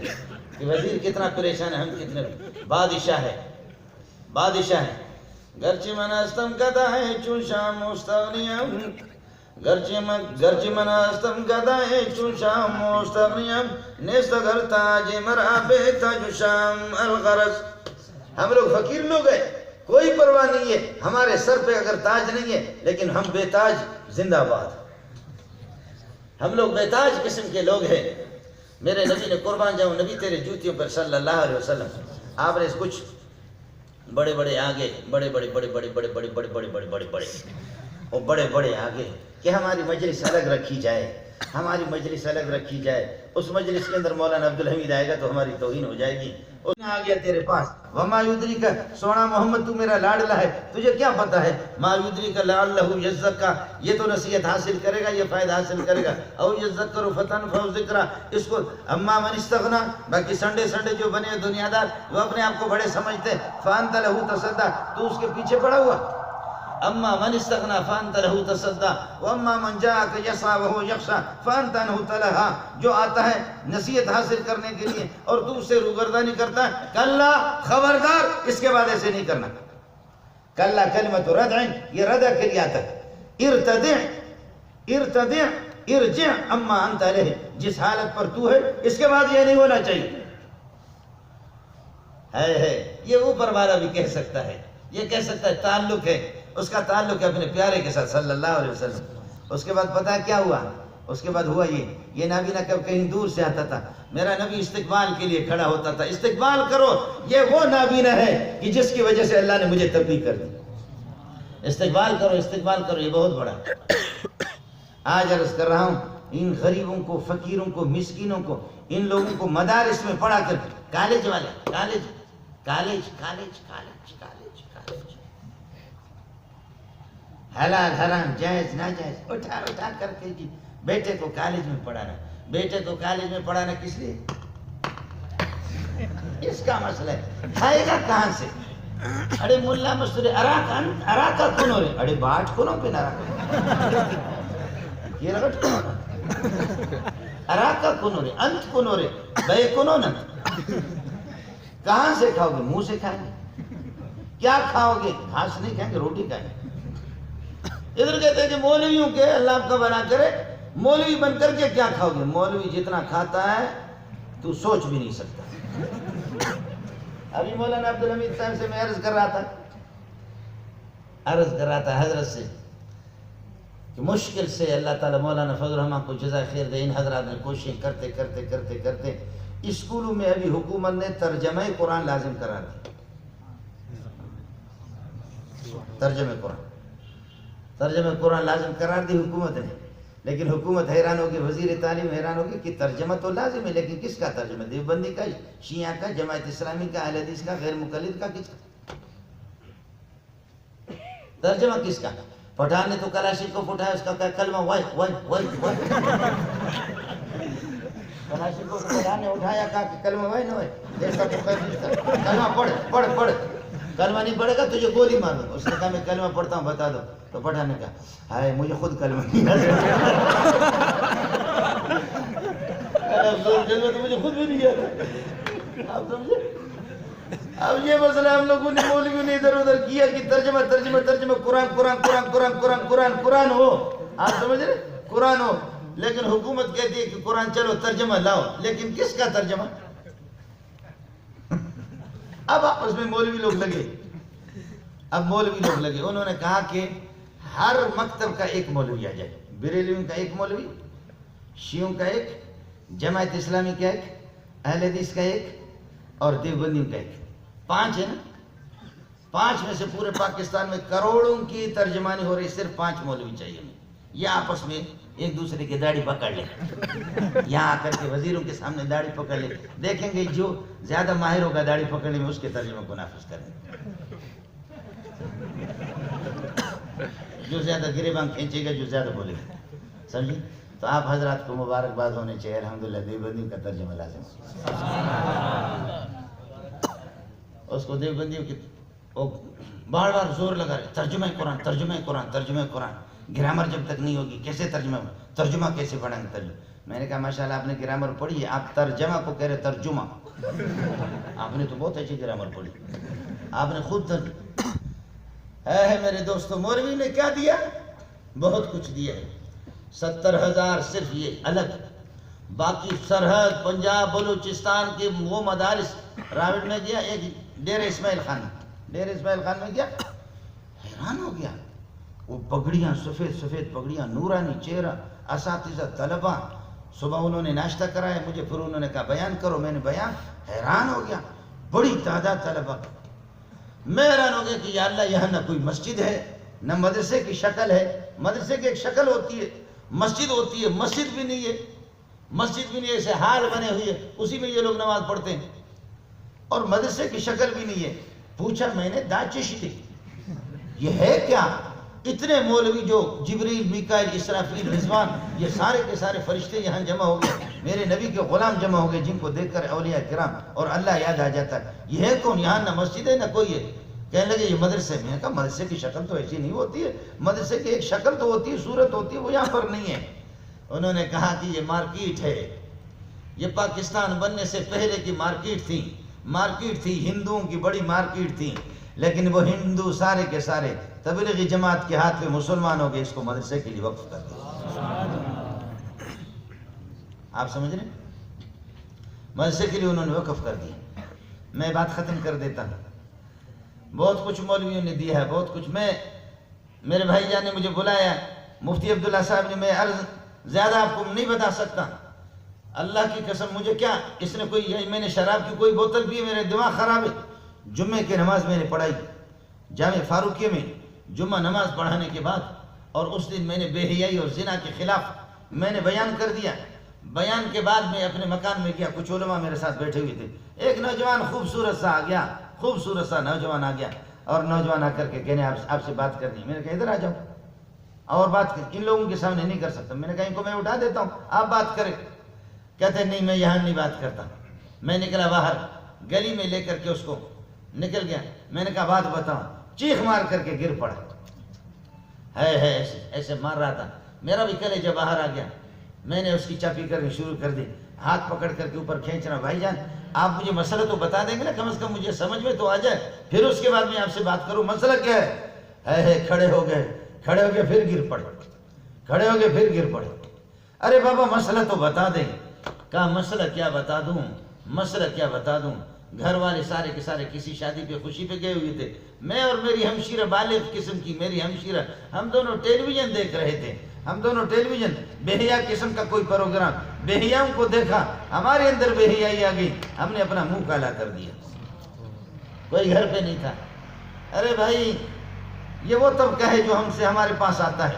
کہ وزیر کتنا پریشان ہے، ہم کتنے. بادشاہ ہے. گرچہ من استم گدائے چون شام مستغنیم، گرچہ من استم گدائے چون شام مستغنیم، نیست گر تاج مرا بے تاج شام الغرض. ہم لوگ فقیر لوگ ہیں، کوئی پرواہ نہیں ہے ہمارے سر پہ اگر تاج نہیں ہے، لیکن ہم بے تاج زندہ باد. ہم لوگ بے تاج قسم کے لوگ ہیں. میرے نبی نے قربان جاؤں نبی تیرے جوتیوں پر صلی اللہ علیہ وسلم، آپ نے کچھ بڑے آگے، بڑے آگے کہ ہماری مجلس الگ رکھی جائے. اس مجلس کے اندر مولانا عبدالحمید آئے گا تو ہماری توہین ہو جائے گی. اس نے آ گیا تیرے پاس، وما یدریک، سونا محمد تو میرا لاڈلا ہے، تجھے کیا پتا ہے، ما یدریک لعلہ یزکا، یہ تو نصیحت حاصل کرے گا، یہ فائدہ حاصل کرے گا، او یذکر فتنفع ذکرہ، اس کو اما من استغنا. باقی سنڈے جو بنے دنیا دار وہ اپنے آپ کو بڑے سمجھتے ہیں. فانت لہو تصدی، تو اس کے پیچھے پڑا ہوا. اما من استغنا فانت لہو تصدی، واما من جاءک یسعی وہو یخشی فانت عنہ تلہی. جو آتا ہے نصیحت حاصل کرنے کے لیے اور تو اس سے روگردانی کرتا ہے، کلا، خبردار، اس کے بعد ایسے نہیں کرنا. کلا کلمۃ ردع، یہ ردع کے لیے آتا ہے. ارتدع ارجع اما انت علیہ، جس حالت پر تو ہے اس کے بعد یہ نہیں ہونا چاہیے. ہے یہ اوپر والا بھی کہہ سکتا ہے، یہ کہہ سکتا ہے، تعلق ہے، اس کا تعلق ہے اپنے پیارے کے ساتھ صلی اللہ علیہ وسلم. اس کے بعد پتہ ہے کیا ہوا؟ اس کے بعد ہوا یہ نابینا کب کہیں دور سے آتا تھا، میرا نبی استقبال کے لیے کھڑا ہوتا تھا. استقبال کرو، یہ وہ نابینا ہے کہ جس کی وجہ سے اللہ نے مجھے تبلیغ کر دی. استقبال کرو، یہ بہت بڑا. آج عرض کر رہا ہوں، ان غریبوں کو، فقیروں کو، مسکینوں کو، ان لوگوں کو مدارس میں پڑھا کر، کالج والے، کالج حلال حرام جائز ناجائز اٹھا کر کے جی بیٹے کو کالج میں پڑھانا کس لیے؟ اس کا مسئلہ ہے، کھائے گا کہاں سے؟ اڑے ملا مستر اراکا کنو رے، اڑے باٹ کنو پہ نراکا یہ رگٹ کنو اراکا کنو رے، انت کنو رے، بے کنو نت. کہاں سے کھاؤ گے؟ منہ سے کھائیں گے. کیا کھاؤ گے؟ گھاس نہیں کھائیں گے، روٹی کھائیں گے. ادھر کہتے ہیں کہ مولویوں کے اللہ آپ کا بنا کرے، مولوی بن کر کے کیا کھاؤ گے؟ مولوی جتنا کھاتا ہے تو سوچ بھی نہیں سکتا. ابھی مولانا عبدالحمید صاحب سے میں عرض کر رہا تھا حضرت سے کہ مشکل سے اللہ تعالیٰ مولانا فضل الرحمان کو جزائے خیر دے، ان حضرات نے کوششیں کرتے اسکولوں میں ابھی حکومت نے ترجمہ قرآن لازم کرا دی. ترجمہ قرآن لازم قرار دی حکومت نے. لیکن حکومت حیران ہوگی، وزیر تعلیم حیران ہوگی کہ ترجمہ تو لازم ہے، لیکن کس کا ترجمہ؟ دیوبندی کا، شیعہ کا، جماعت اسلامی کا، اہل حدیث کا، غیر مقلد کا، کس کا ترجمہ؟ کس کا؟ پٹھان نے تو کلاشی کو اٹھایا، اس کا کلمہ وائے. کلاشن کو خدا نے اٹھایا، کہا کہ کلمہ بھائی نہ ہوئے جیسا تو کلمہ پڑھ کلمہ نہیں پڑھے گا تجھے گولی مار دوں. اس نے کہا میں کلمہ پڑھتا ہوں بتا دو. تو پٹھان نے کہا ہائے مجھے خود کلمہ نہیں آتا، مجھے خود بھی نہیں آتا. آپ سمجھے؟ اب یہ مسئلہ ہم لوگوں نے مولویوں نے ادھر ادھر کیا کہ ترجمہ قرآن ہو. آپ سمجھ رہے؟ قرآن ہو، لیکن حکومت کہتی ہے کہ قرآن چلو ترجمہ لاؤ، لیکن کس کا ترجمہ؟ اب آپس میں مولوی لوگ لگے، انہوں نے کہا کہ ہر مکتب کا ایک مولوی آ جائے. بریلویوں کا ایک مولوی، شیعوں کا ایک، جماعت اسلامی کا ایک، اہل حدیث کا ایک اور دیوبندیوں کا ایک. 5 ہے نا؟ 5 میں سے پورے پاکستان میں کروڑوں کی ترجمانی ہو رہی، صرف 5 مولوی چاہیے. یہ آپس میں ایک دوسرے کی داڑھی پکڑ لے، یہاں آ کر کے وزیروں کے سامنے داڑھی پکڑ لے، دیکھیں گے جو زیادہ ماہر ہوگا داڑھی پکڑنے میں اس کے ترجمے کو نافذ کریں گے. جو زیادہ گریباں کھینچے گا، جو زیادہ بولے گا. سمجھے؟ تو آپ حضرات کو مبارکباد ہونے چاہیے. الحمدللہ دیوبندیوں کا ترجمہ لازم. اس کو دیوبندیوں کی بار بار زور لگا رہے، ترجمہ قرآن. گرامر جب تک نہیں ہوگی کیسے ترجمہ کیسے پڑھیں گے ترجمہ؟ میں نے کہا ماشاءاللہ آپ نے گرامر پڑھی ہے، آپ ترجمہ کو کہہ رہے ترجمہ. آپ نے تو بہت اچھی گرامر پڑھی، آپ نے خود ہے میرے دوستو. مولوی نے کیا دیا؟ بہت کچھ دیا ہے. 70,000 صرف یہ الگ، باقی سرحد پنجاب بلوچستان کے وہ مدارس. راوڑ میں گیا، ایک ڈیرہ اسماعیل خان میں گیا، حیران ہو گیا. وہ پگڑیاں سفید پگڑیاں، نورانی چہرہ، اساتذہ طلبہ. صبح انہوں نے ناشتہ کرایا مجھے، پھر انہوں نے کہا بیان کرو. میں نے بیان، حیران ہو گیا، بڑی تعداد طلبہ. میں حیران ہو گیا کہ یا اللہ یہاں نہ کوئی مسجد ہے نہ مدرسے کی شکل ہے. مدرسے کی ایک شکل ہوتی ہے، مسجد ہوتی ہے، مسجد بھی نہیں ہے، ایسے حال بنے ہوئے ہے، اسی میں یہ لوگ نماز پڑھتے ہیں، اور مدرسے کی شکل بھی نہیں ہے. پوچھا میں نے داچشتی یہ ہے کیا؟ اتنے مولوی جو جبریل، میکائیل، اسرافیل، رضوان، یہ سارے کے سارے فرشتے یہاں جمع ہو گئے، میرے نبی کے غلام جمع ہو گئے جن کو دیکھ کر اولیاء کرام اور اللہ یاد آ جاتا ہے. یہ ہے کون؟ یہاں نہ مسجد ہے نہ کوئی ہے. کہنے لگے یہ مدرسے میں. کہا مدرسے کی شکل تو ایسی نہیں ہوتی ہے، مدرسے کی ایک شکل تو ہوتی ہے، صورت ہوتی ہے، وہ یہاں پر نہیں ہے. انہوں نے کہا کہ یہ مارکیٹ ہے، یہ پاکستان بننے سے پہلے کی مارکیٹ تھی، ہندوؤں کی بڑی مارکیٹ تھی، لیکن وہ ہندو سارے کے سارے تبلیغی جماعت کے ہاتھ میں مسلمان ہو گئے، اس کو مدرسے کے لیے وقف کر دیا. آپ سمجھ رہے ہیں؟ مدرسے کے لیے انہوں نے وقف کر دیا. میں بات ختم کر دیتا ہوں. بہت کچھ مولویوں نے دیا ہے، بہت کچھ. میرے بھائی جان نے مجھے بلایا، مفتی عبداللہ صاحب نے، میں عرض زیادہ آپ کو نہیں بتا سکتا. اللہ کی قسم مجھے کیا، اس نے میں نے شراب کی کوئی بوتل پی، میرے دماغ خراب ہے. جمعے کی نماز میں نے پڑھائی جامع فاروقیہ میں، جمعہ نماز پڑھانے کے بعد، اور اس دن میں نے بے حیائی اور زنا کے خلاف میں نے بیان کر دیا. بیان کے بعد میں اپنے مکان میں گیا، کچھ علماء میرے ساتھ بیٹھے ہوئے تھے. ایک نوجوان خوبصورت سا نوجوان آ گیا، اور نوجوان آ کر کے کہنے آپ سے بات کرنی. میں نے کہا ادھر آ جاؤ اور بات کر. ان لوگوں کے سامنے نہیں کر سکتا. میں نے کہا ان کو میں اٹھا دیتا ہوں، آپ بات کریں. کہتے نہیں میں یہاں نہیں بات کرتا. میں نکلا باہر، گلی میں لے کر کے اس کو نکل گیا. میں نے کہا بات بتاؤ. چیخ مار کر کے گر پڑا، ایسے مار رہا تھا. میرا بھی کلیجہ باہر آ گیا. میں نے اس کی چاپی کرنی شروع کر دی، ہاتھ پکڑ کر کے اوپر کھینچ رہا. بھائی جان آپ مجھے مسئلہ تو بتا دیں گے نا، کم از کم مجھے سمجھ میں تو آ جائے، پھر اس کے بعد میں آپ سے بات کروں. مسئلہ کیا ہے؟ کھڑے ہو گئے پھر گر پڑے. ارے بابا مسئلہ تو بتا دیں. کہا مسئلہ کیا بتا دوں. گھر والے سارے کے سارے کسی شادی پہ خوشی پہ گئے ہوئے تھے. میں اور میری ہمشیرہ، بالغ قسم کی میری ہمشیرہ، ہم دونوں ٹیلی ویژن دیکھ رہے تھے. بے حیا قسم کا کوئی پروگرام. بے حیاؤں کو دیکھا، ہمارے اندر بے حیائی آ گئی، ہم نے اپنا منہ کالا کر دیا. کوئی گھر پہ نہیں تھا. ارے بھائی یہ وہ طبقہ ہے جو ہمارے پاس آتا ہے،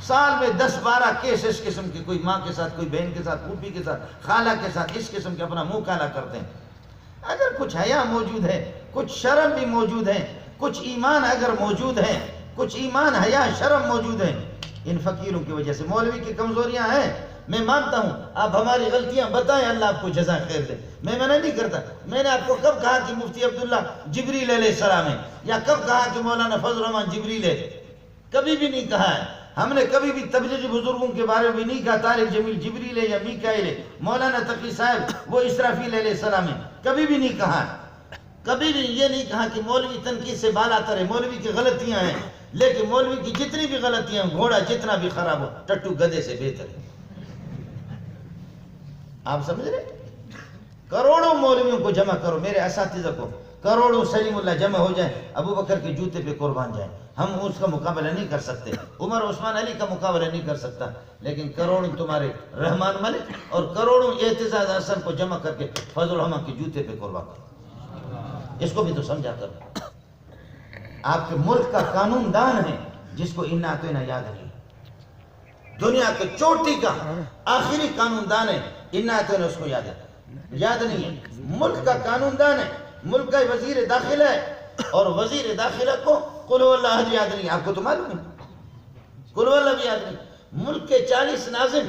سال میں 10-12 کیس اس قسم کے، کوئی ماں کے ساتھ، کوئی بہن کے ساتھ، پھوپھی کے ساتھ، خالہ کے ساتھ، اس قسم کے اپنا منہ کالا کرتے ہیں. اگر کچھ حیا موجود ہے، کچھ شرم بھی موجود ہے، کچھ ایمان اگر موجود ہے، کچھ ایمان حیا شرم موجود ہے، ان فقیروں کی وجہ سے. مولوی کی کمزوریاں ہیں میں مانتا ہوں آپ ہماری غلطیاں بتائیں، اللہ آپ کو جزا خیر دے، میں منع نہیں کرتا۔ میں نے آپ کو کب کہا کہ مفتی عبداللہ جبریل علیہ السلام ہے، یا کب کہا کہ مولانا فضل الرحمان جبریل ہے؟ کبھی بھی نہیں کہا ہے۔ ہم نے کبھی بھی تبلیغی بزرگوں کے بارے میں بھی نہیں کہا طارق جمیل جبریل ہے یا میکائیل ہے، مولانا تقی صاحب وہ اسرافیل علیہ السلام ہے، کبھی بھی نہیں کہا۔ کبھی بھی یہ نہیں کہا کہ مولوی تنقید سے بالاتر ہے، مولوی کی غلطیاں ہیں، لیکن مولوی کی جتنی بھی غلطیاں ہیں، گھوڑا جتنا بھی خراب ہو ٹٹو گدھے سے بہتر ہے۔ آپ سمجھ رہے؟ کروڑوں مولویوں کو جمع کرو، میرے اساتذہ کو کروڑوں سلیم اللہ جمع ہو جائیں، ابو بکر کے جوتے پہ قربان جائیں، ہم اس کا مقابلہ نہیں کر سکتے، عمر عثمان علی کا مقابلہ نہیں کر سکتا، لیکن کروڑوں تمہارے رحمان ملک اور کروڑوں اعتزاز حسن کو جمع کر کے فضل الرحمان کے جوتے پہ قربان کرو۔ اس کو بھی تو سمجھا کرو۔ آپ کے ملک کا قانون دان ہے جس کو انا اعطینا یاد نہیں، دنیا کے چوٹی کا آخری قانون دان ہے، انا اعطینا اس کو یاد نہیں ہے۔ ملک کا قانون دان ہے، ملک کا وزیر داخلہ ہے، اور وزیر داخلہ کو قل هو اللہ احد یاد نہیں، آپ کو تو معلوم ہے، قل هو اللہ بھی یاد نہیں۔ ملک کے 40 ناظم،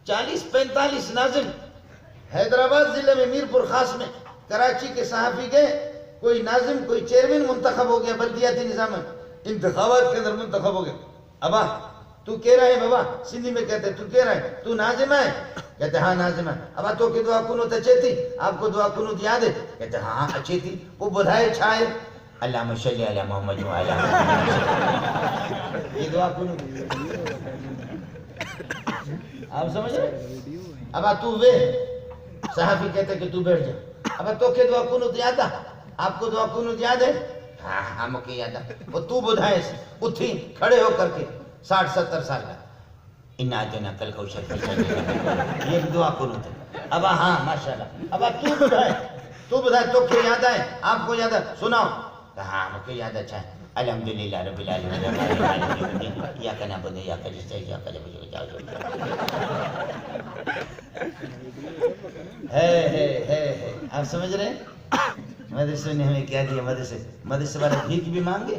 40-45 ناظم حیدرآباد ضلع میں میرپور خاص میں کراچی کے صحافی گئے، کوئی ناظم کوئی چیئرمین منتخب ہو گیا بلدیاتی نظام میں، انتخابات کے اندر منتخب ہو گیا، ابا تو کہہ رہا ہے، بابا سندھی میں کہتے ہیں تو کہہ رہا ہے تو ناظم ہے؟ کہتے ہاں ناظم ہے۔ ابا تو کہ دعا کنوت اچھے تھی، آپ کو دعا کنوت یاد ہے؟ کہتے ہاں اچھی تھی، وہ بدھائے چھائے اللہم صلی علی محمد وعلی محمد، یہ دعا کنوت آپ سمجھ رہے؟ ابا تو وے صحافی کہتے کہ تو بیٹھ جا، ابا تو کہ دعا کنوت یاد ہے؟ آپ کو دعا کنوت یاد ہے؟ ہاں ہاں مکہ یاد ہے۔ وہ تو بدھائے اٹھی کھڑے ہو کر کے 60-70 سال کا انا اعطینا کل کوثر یہ دعا کنوت ہے۔ ابا ہاں ماشاءاللہ، ابا تو بدھائے تو کہ یاد ہے؟ آپ کو یاد ہے؟ سناؤ۔ ہاں مکہ یاد اچھا ہے، الحمدللہ رب العالمین ایاک نعبد و ایاک نستعین ہے۔ آپ سمجھ رہے ہیں؟ مدرسے نے ہمیں کیا دیا، مدرسے والا بھیک بھی مانگے،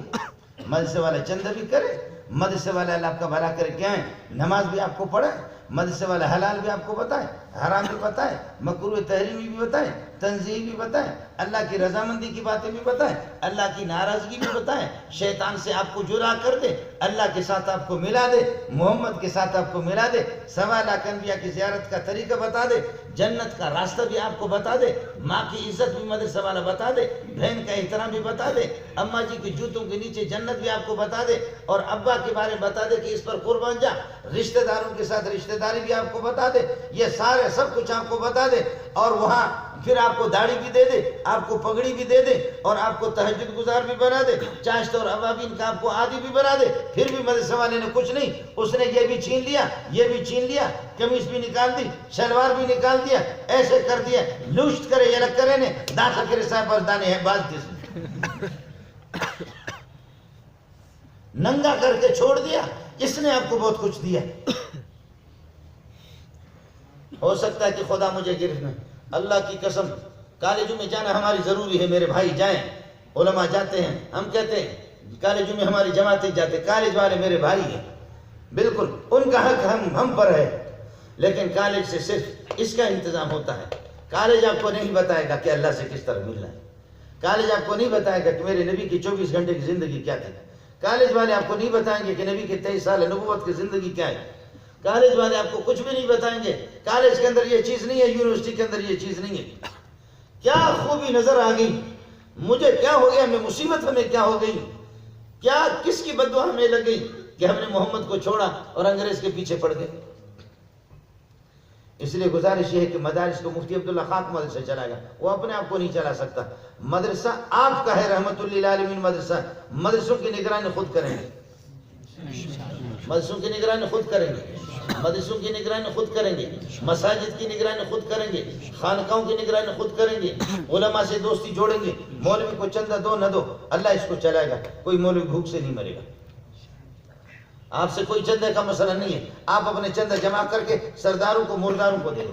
مدرسے والا چندہ بھی کرے، مدرسے والا اللہ آپ کا بھلا کرے، کیا ہے نماز بھی آپ کو پڑھائے، مدرسے والا حلال بھی آپ کو بتائے، حرام بھی بتائے، مکروہ تحریمی بھی بتائے، تنزیہ بھی بتائے، اللہ کی رضامندی کی باتیں بھی بتائے، اللہ کی ناراضگی بھی بتائے، شیطان سے آپ کو جدا کر دے، اللہ کے ساتھ آپ کو ملا دے، محمد کے ساتھ آپ کو ملا دے، 1.25 لاکھ انبیاء کی زیارت کا طریقہ بتا دے، جنت کا راستہ بھی آپ کو بتا دے، ماں کی عزت بھی مدرسہ والا بتا دے، بہن کا احترام بھی بتا دے، اماں جی کی جوتوں کے نیچے جنت بھی آپ کو بتا دے، اور ابا کے بارے میں بتا دے کہ اس پر قربان جا، رشتہ داروں کے ساتھ رشتہ داری بھی آپ کو بتا دے، یہ سارے سب کچھ آپ کو بتا دے، اور وہاں پھر آپ کو داڑھی بھی دے دے، آپ کو پگڑی بھی دے دے، اور آپ کو تہجد گزار بھی بنا دے، چاشت اور عوابین کا آپ کو عادی بھی بنا دے، پھر بھی مدرسے والے نے کچھ نہیں، اس نے یہ بھی چھین لیا، یہ بھی چھین لیا، قمیص بھی نکال دی، شلوار بھی نکال دیا، ایسے کر دیا، لوشت کرے یہ لگ کرے نے داخل کرے صاحب بردانے ہیں باز کس ننگا کر کے چھوڑ دیا۔ اس نے آپ کو بہت کچھ دیا۔ ہو سکتا ہے کہ خدا مجھے گرفت نہیں، اللہ کی قسم کالجوں میں جانا ہماری ضروری ہے، میرے بھائی جائیں، علماء جاتے ہیں، ہم کہتے ہیں کالجوں میں ہماری جماعتیں جاتے، کالج والے میرے بھائی ہیں، بالکل ان کا حق ہم پر ہے، لیکن کالج سے صرف اس کا انتظام ہوتا ہے، کالج آپ کو نہیں بتائے گا کہ اللہ سے کس طرح ملنا ہے، کالج آپ کو نہیں بتائے گا کہ میرے نبی کی 24 گھنٹے کی زندگی کیا تھی، کالج والے آپ کو نہیں بتائیں گے کہ نبی کے 23 سال نبوت کی زندگی کیا ہے، کالج والے آپ کو کچھ بھی نہیں بتائیں گے، کالج کے اندر یہ چیز نہیں ہے، یونیورسٹی کے اندر یہ چیز نہیں ہے۔ کیا خوبی نظر آ گئی، مجھے کیا ہو گیا، ہمیں مصیبت ہمیں کیا ہو گئی، کیا کس کی بددعا ہمیں لگ گئی کہ ہم نے محمد کو چھوڑا اور انگریز کے پیچھے پڑ گئے۔ اس لیے گزارش یہ ہے کہ مدارس کو مفتی عبداللہ خاک مدرسہ چلائے گا، وہ اپنے آپ کو نہیں چلا سکتا، مدرسہ آپ کا ہے، رحمت للعالمین مدرسہ، مدرسوں کی نگرانی خود کریں گے، مدرسوں کی نگرانی خود کریں گے، مدرسوں کی نگرانی خود کریں گے، مساجد کی نگرانی خود کریں گے، خانقاہوں کی نگرانی خود کریں گے، علماء سے دوستی جوڑیں گے، مولوی کو چندہ دو نہ دو اللہ اس کو چلائے گا، کوئی مولوی بھوک سے نہیں مرے گا۔ آپ سے کوئی چندے کا مسئلہ نہیں ہے، آپ اپنے چندہ جمع کر کے سرداروں کو مرداروں کو دے دو،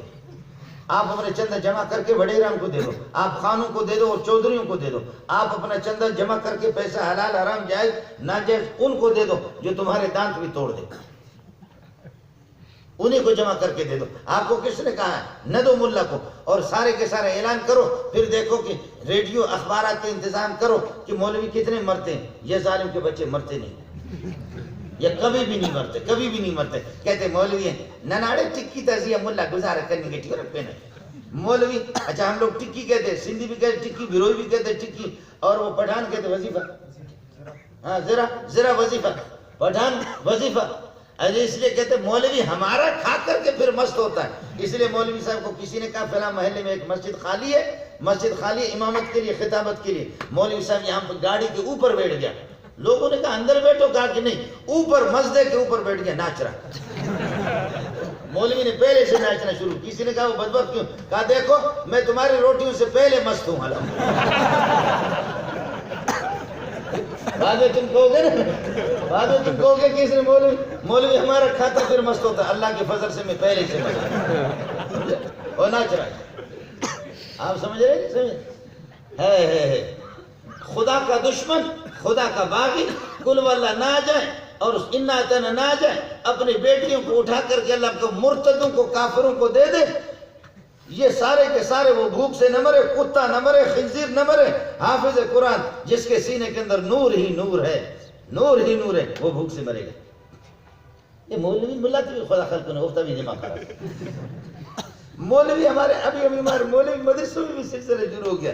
آپ اپنے چندہ جمع کر کے وڈیران کو دے دو، آپ خانوں کو دے دو اور چودھریوں کو دے دو، آپ اپنا چندہ جمع کر کے پیسہ حلال حرام جائز ناجائز ان کو دے دو جو تمہارے دانت بھی توڑ دے۔ انہیں کو جمع کر کے دے دو. آپ کو کس نے کہا ہے نہ دو ملا کو؟ اور سارے کے سارے اعلان کرو، پھر دیکھو کہ ریڈیو اخبارات کا انتظام کرو کہ مولوی کتنے مرتے ہیں. یہ ظالم کے بچے مرتے نہیں، یہ کبھی بھی نہیں مرتے، کبھی بھی نہیں مرتے. کہتے مولوی ہیں نناڑے ٹکی تزیہ ملا گزارا کرنے کے ٹھیک رکھتے ہیں مولوی. اچھا ہم لوگ ٹکی کہتے ہیں، سندھی بھی کہتے ٹکی، بروئی بھی کہتے ٹکی، اور وہ پٹھان کہتے وظیفہ. ہاں ذرا وظیفہ، پٹھان وظیفہ. اس لیے کہتے مولوی ہمارا کھا کر کے پھر مست ہوتا ہے. اس لیے مولوی صاحب کو کسی نے کہا فلاں محلے میں ایک مسجد خالی ہے، مسجد خالی ہے امامت کے لیے، خطابت کے لیے. مولوی صاحب یہاں پر گاڑی کے اوپر بیٹھ گیا. لوگوں نے کہا اندر بیٹھو، کہا کہ نہیں، اوپر مسجد کے اوپر بیٹھ گیا ناچ رہا. مولوی نے پہلے سے ناچنا شروع. کسی نے کہا وہ بدبخت کیوں؟ کہا دیکھو میں تمہاری روٹیوں سے پہلے مست ہوں. بعد میں تم کہو گے نا، بعد میں تم کہو گے کہ اس نے مولوی ہمارا کھاتا پھر مست ہوتا. اللہ کے فضل سے میں پہلے سے مست اور ناچ رہا. آپ سمجھ رہے ہیں؟ سمجھ ہے خدا کا دشمن، خدا کا باغی، کل واللہ نہ جائے اور اس اناتنا نہ جائے، اپنی بیٹیوں کو اٹھا کر کے اللہ کو مرتدوں کو کافروں کو دے دے. یہ سارے کے سارے وہ بھوک سے نہ مرے، کتا نہ مرے، خنزیر نہ مرے. حافظ قرآن جس کے سینے کے اندر نور ہی نور ہے، نور ہی نور ہے، وہ بھوک سے مرے گا. یہ مولوی ملت بھی خدا خلق نے ہوتا بھی دماغ خراب. مولوی ہمارے ابھی ہمارے مولوی مدرسوں میں بھی سلسلہ شروع ہو گیا.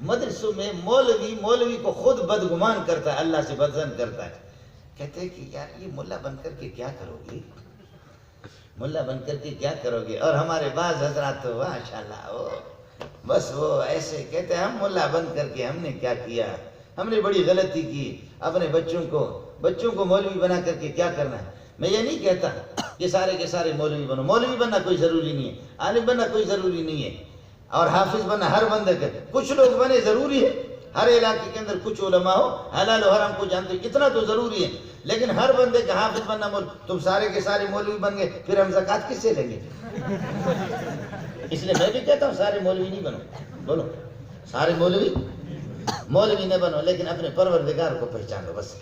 مدرسوں میں مولوی کو خود بدگمان کرتا ہے، اللہ سے بدظن کرتا ہے. کہتے ہیں کہ یار یہ ملا بن کر کے کیا کرو گے، ملا بن کر کے کیا کرو گے. اور ہمارے بعض حضرات تو ماشاءاللہ بس وہ ایسے کہتے ہیں ہم ملا بن کر کے ہم نے کیا کیا، ہم نے بڑی غلطی کی، اپنے بچوں کو مولوی بنا کر کے کیا کرنا ہے. میں یہ نہیں کہتا کہ سارے کے سارے مولوی بنو، مولوی بننا کوئی ضروری نہیں ہے، عالم بننا کوئی ضروری نہیں ہے، اور حافظ بننا ہر بندے کا. کچھ لوگ بنے ضروری ہے، ہر علاقے کے اندر کچھ علماء ہو، حلال و حرام کو جانتے، اتنا تو ضروری ہے. لیکن ہر بندے کا حافظ بننا تم سارے کے سارے مولوی بن گئے، پھر ہم زکوٰۃ کس سے لیں گے؟ اس لیے میں بھی کہتا ہوں سارے مولوی نہیں بنو، بولو سارے مولوی نہ بنو، لیکن اپنے پروردگار کو پہچان لو، بس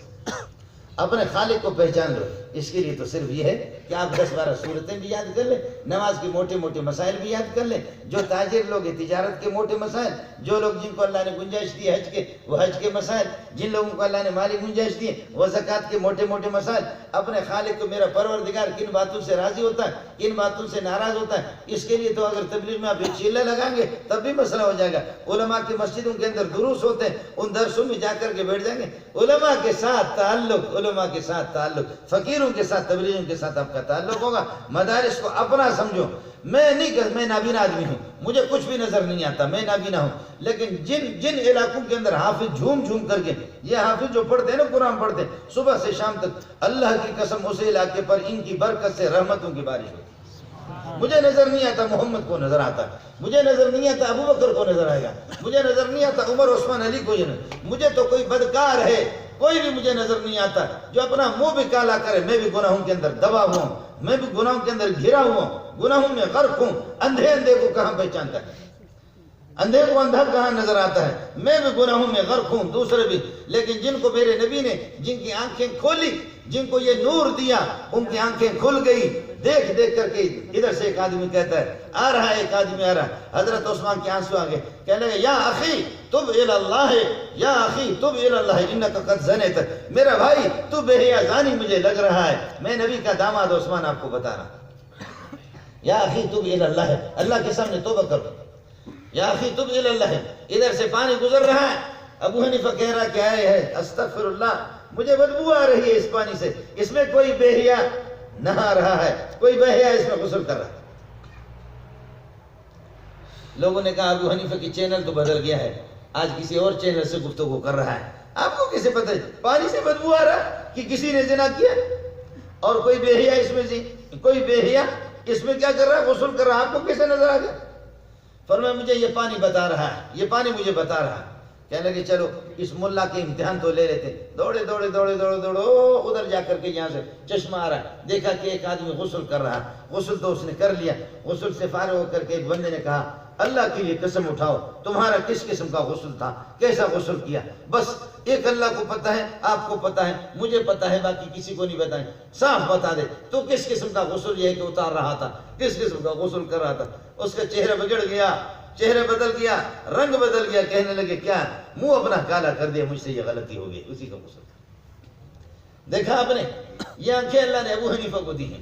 اپنے خالق کو پہچان لو. اس کے لیے تو صرف یہ ہے کہ آپ 10-12 سورتیں بھی یاد کر لیں، نماز کے موٹے موٹے مسائل بھی یاد کر لیں. جو تاجر لوگ ہیں تجارت کے موٹے مسائل، جو لوگ جن کو اللہ نے گنجائش دی ہے حج کے، وہ حج کے مسائل، جن لوگوں کو اللہ نے مالی گنجائش دی ہے وہ زکوٰۃ کے موٹے موٹے مسائل. اپنے خالق کو میرا پروردگار کن باتوں سے راضی ہوتا ہے، کن باتوں سے ناراض ہوتا ہے. اس کے لیے تو اگر تبلیغ میں آپ ایک چیلہ لگائیں گے تب بھی مسئلہ ہو جائے گا. علماء کی مسجدوں کے اندر دروس ہوتے ہیں، ان درسوں میں جا کر کے بیٹھ جائیں گے. علماء کے ساتھ تعلق، فقیروں کے ساتھ، تبلیغوں کے ساتھ آپ کا تعلق ہوگا. مدارس کو اپنا سمجھو. میں نابینا آدمی ہوں، مجھے کچھ بھی نظر نہیں آتا، میں نابینا ہوں. لیکن جن علاقوں کے اندر حافظ جھوم کر کے، یہ حافظ جو پڑھتے ہیں نا قرآن پڑھتے ہیں صبح سے شام تک، اللہ کی قسم اس علاقے پر ان کی برکت سے رحمتوں کی بارش ہوتی. مجھے نظر نہیں آتا محمد کو نظر آتا، مجھے نظر نہیں آتا ابو بکر کو نظر آئے گا، مجھے نظر نہیں آتا عمر عثمان علی کو. مجھے تو کوئی بدکار ہے، کوئی بھی مجھے نظر نہیں آتا جو اپنا منہ بھی کالا کرے. میں بھی گناہوں کے اندر دبا ہوا ہوں، میں بھی گناہوں کے اندر گھرا ہوا ہوں، گناہوں میں غرق ہوں. اندھے کو کہاں پہچانتا ہے، اندھے کو اندھا کہاں نظر آتا ہے. میں بھی گناہوں میں غرق ہوں، دوسرے بھی. لیکن جن کو میرے نبی نے جن کی آنکھیں کھولی، جن کو یہ نور دیا، ان کی آنکھیں کھل گئی. دیکھ کر کے ادھر سے ایک آدمی کہتا ہے آ رہا ہے، ایک آدمی آ رہا ہے. حضرت عثمان کے آنسو آ گئے، کہنے لگے یا اخی تب الی اللہ، یا اخی تب الی اللہ انک قد زنیت. میرا بھائی تو بے حیا زانی مجھے لگ رہا ہے. میں نبی کا داماد عثمان آپ کو بتا رہا ہوں. یا اخی تب الی اللہ، اللہ کے سامنے توبہ کرو. یا اخی تب الی اللہ. ادھر سے پانی گزر رہا ہے، ابو حنیفہ کہہ رہا کہ آئے ہے استغفر اللہ، مجھے بدبو آ رہی ہے اس پانی سے. اس میں کوئی بے حیا نہا رہا ہے، کوئی بے حیا اس میں غسل کر رہا ہے. لوگوں نے کہا ابو حنیفہ کی چینل تو بدل گیا ہے، آج کسی اور چینل سے گفتگو کر رہا ہے. آپ کو کیسے پتہ ہے پانی سے بدبو آ رہا ہے کہ کسی نے زنا کیا؟ اور کوئی بے حیا اس میں کوئی بے حیا اس میں کیا کر رہا ہے؟ غسل کر رہا ہے. آپ کو کیسے نظر آ گیا؟ فرمایا مجھے یہ پانی بتا رہا ہے، یہ پانی مجھے بتا رہا ہے. کہنے لگے چلو اس ملا کے امتحان تو لے لیتے. دوڑے ادھر جا کر کے یہاں سے چشمہ آ رہا ہے، دیکھا کہ ایک آدمی غسل کر رہا ہے. غسل تو اس نے کر لیا. غسل سے فارغ ہو کر کے ایک بندے نے کہا اللہ کے لیے قسم اٹھاؤ تمہارا کس قسم کا غسل تھا، کیسا غسل کیا؟ بس ایک اللہ کو پتہ ہے، آپ کو پتہ ہے، مجھے پتہ ہے، باقی کسی کو نہیں بتائیں، صاف بتا دے تو کس قسم کا غسل یہ ہے کہ اتار رہا تھا، کس قسم کا غسل کر رہا تھا. اس کا چہرہ بگڑ گیا، چہرہ بدل گیا، رنگ بدل گیا، کہنے لگے کیا منہ اپنا کالا کر دیا، مجھ سے یہ غلطی ہو گئی. اسی کا غسل تھا. دیکھا آپ نے، یہ آنکھیں اللہ نے ابو حنیفہ کو دی ہیں،